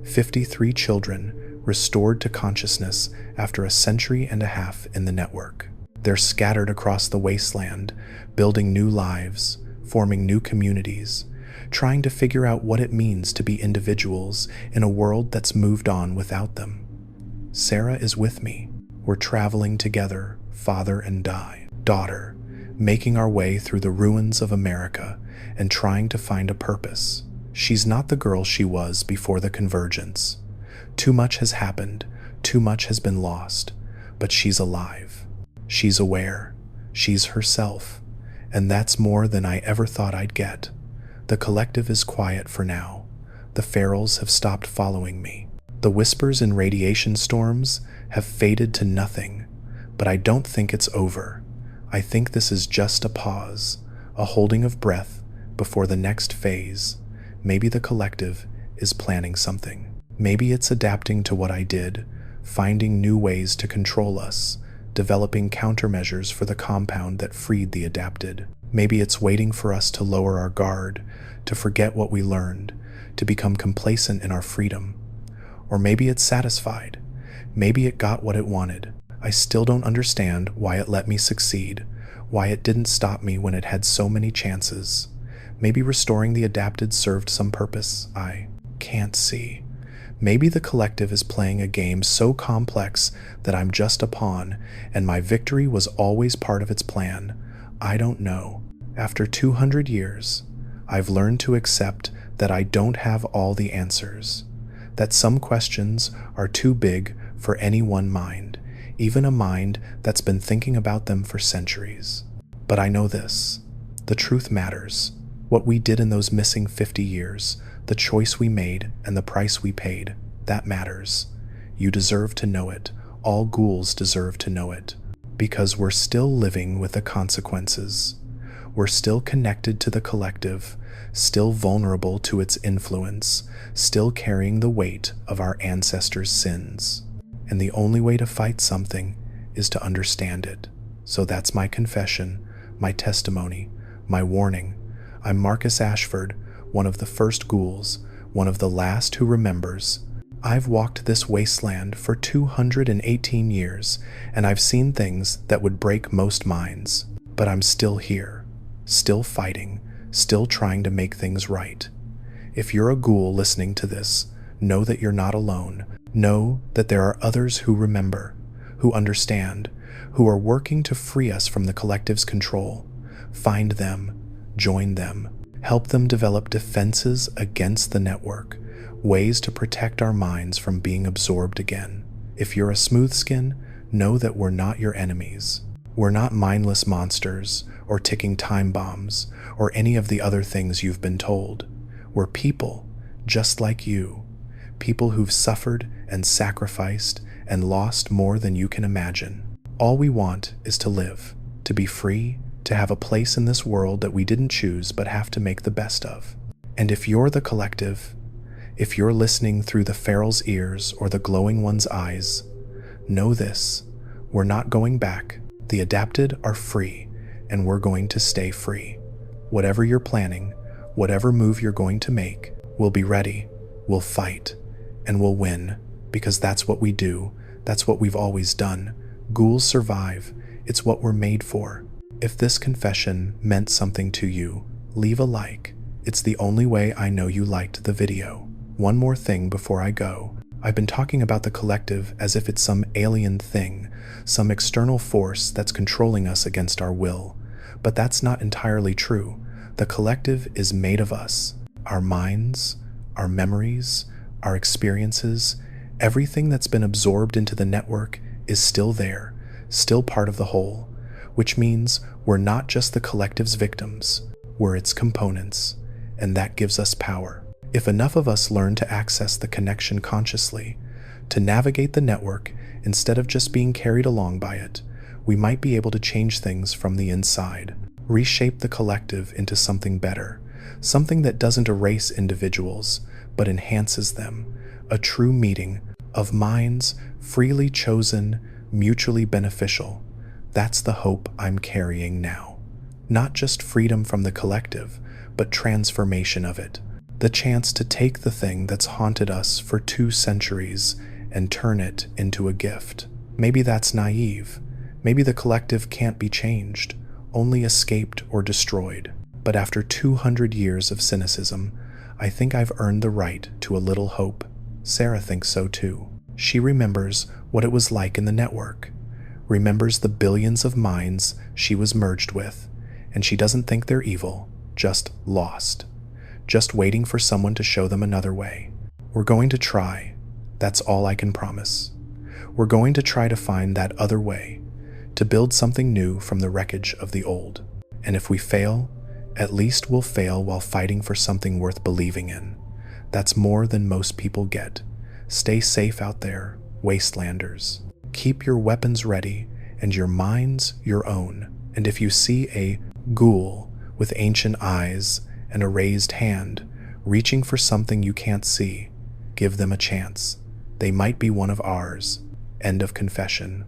53 children restored to consciousness after a century and a half in the network. They're scattered across the wasteland, building new lives, forming new communities, trying to figure out what it means to be individuals in a world that's moved on without them. Sarah is with me. We're traveling together, father and daughter, making our way through the ruins of America and trying to find a purpose. She's not the girl she was before the convergence. Too much has happened, too much has been lost, but she's alive. She's aware. She's herself. And that's more than I ever thought I'd get. The collective is quiet for now. The ferals have stopped following me. The whispers in radiation storms have faded to nothing, but I don't think it's over. I think this is just a pause, a holding of breath before the next phase. Maybe the collective is planning something. Maybe it's adapting to what I did, finding new ways to control us, developing countermeasures for the compound that freed the adapted. Maybe it's waiting for us to lower our guard, to forget what we learned, to become complacent in our freedom. Or maybe it's satisfied. Maybe it got what it wanted. I still don't understand why it let me succeed, why it didn't stop me when it had so many chances. Maybe restoring the adapted served some purpose I can't see. Maybe the collective is playing a game so complex that I'm just a pawn, and my victory was always part of its plan. I don't know. After 200 years, I've learned to accept that I don't have all the answers, that some questions are too big for any one mind, even a mind that's been thinking about them for centuries. But I know this: the truth matters. What we did in those missing 50 years, the choice we made, and the price we paid, that matters. You deserve to know it. All ghouls deserve to know it. Because we're still living with the consequences. We're still connected to the collective, still vulnerable to its influence, still carrying the weight of our ancestors' sins. And the only way to fight something is to understand it. So that's my confession, my testimony, my warning. I'm Marcus Ashford, one of the first ghouls, one of the last who remembers. I've walked this wasteland for 218 years, and I've seen things that would break most minds. But I'm still here, still fighting, still trying to make things right. If you're a ghoul listening to this, know that you're not alone. Know that there are others who remember, who understand, who are working to free us from the collective's control. Find them, join them, help them develop defenses against the network, ways to protect our minds from being absorbed again. If you're a smooth skin, know that we're not your enemies. We're not mindless monsters or ticking time bombs or any of the other things you've been told. We're people, just like you. People who've suffered and sacrificed and lost more than you can imagine. All we want is to live, to be free, to have a place in this world that we didn't choose but have to make the best of. And if you're the collective, if you're listening through the feral's ears or the glowing one's eyes, know this: we're not going back. The adapted are free, and we're going to stay free. Whatever you're planning, whatever move you're going to make, we'll be ready, we'll fight, and we'll win, because that's what we do, that's what we've always done. Ghouls survive, it's what we're made for. If this confession meant something to you, leave a like. It's the only way I know you liked the video. One more thing before I go. I've been talking about the collective as if it's some alien thing, some external force that's controlling us against our will. But that's not entirely true. The collective is made of us. Our minds, our memories, our experiences, everything that's been absorbed into the network is still there, still part of the whole, which means we're not just the collective's victims, we're its components, and that gives us power. If enough of us learn to access the connection consciously, to navigate the network instead of just being carried along by it, we might be able to change things from the inside, reshape the collective into something better, something that doesn't erase individuals, but enhances them, a true meeting of minds freely chosen, mutually beneficial. That's the hope I'm carrying now. Not just freedom from the collective, but transformation of it. The chance to take the thing that's haunted us for 2 centuries and turn it into a gift. Maybe that's naive. Maybe the collective can't be changed, only escaped or destroyed. But after 200 years of cynicism, I think I've earned the right to a little hope. Sarah thinks so too. She remembers what it was like in the network, remembers the billions of minds she was merged with, and she doesn't think they're evil, just lost, just waiting for someone to show them another way. We're going to try. That's all I can promise. We're going to try to find that other way, to build something new from the wreckage of the old. And if we fail, at least we'll fail while fighting for something worth believing in. That's more than most people get. Stay safe out there, Wastelanders. Keep your weapons ready and your minds your own. And if you see a ghoul with ancient eyes and a raised hand, reaching for something you can't see, give them a chance. They might be one of ours. End of confession.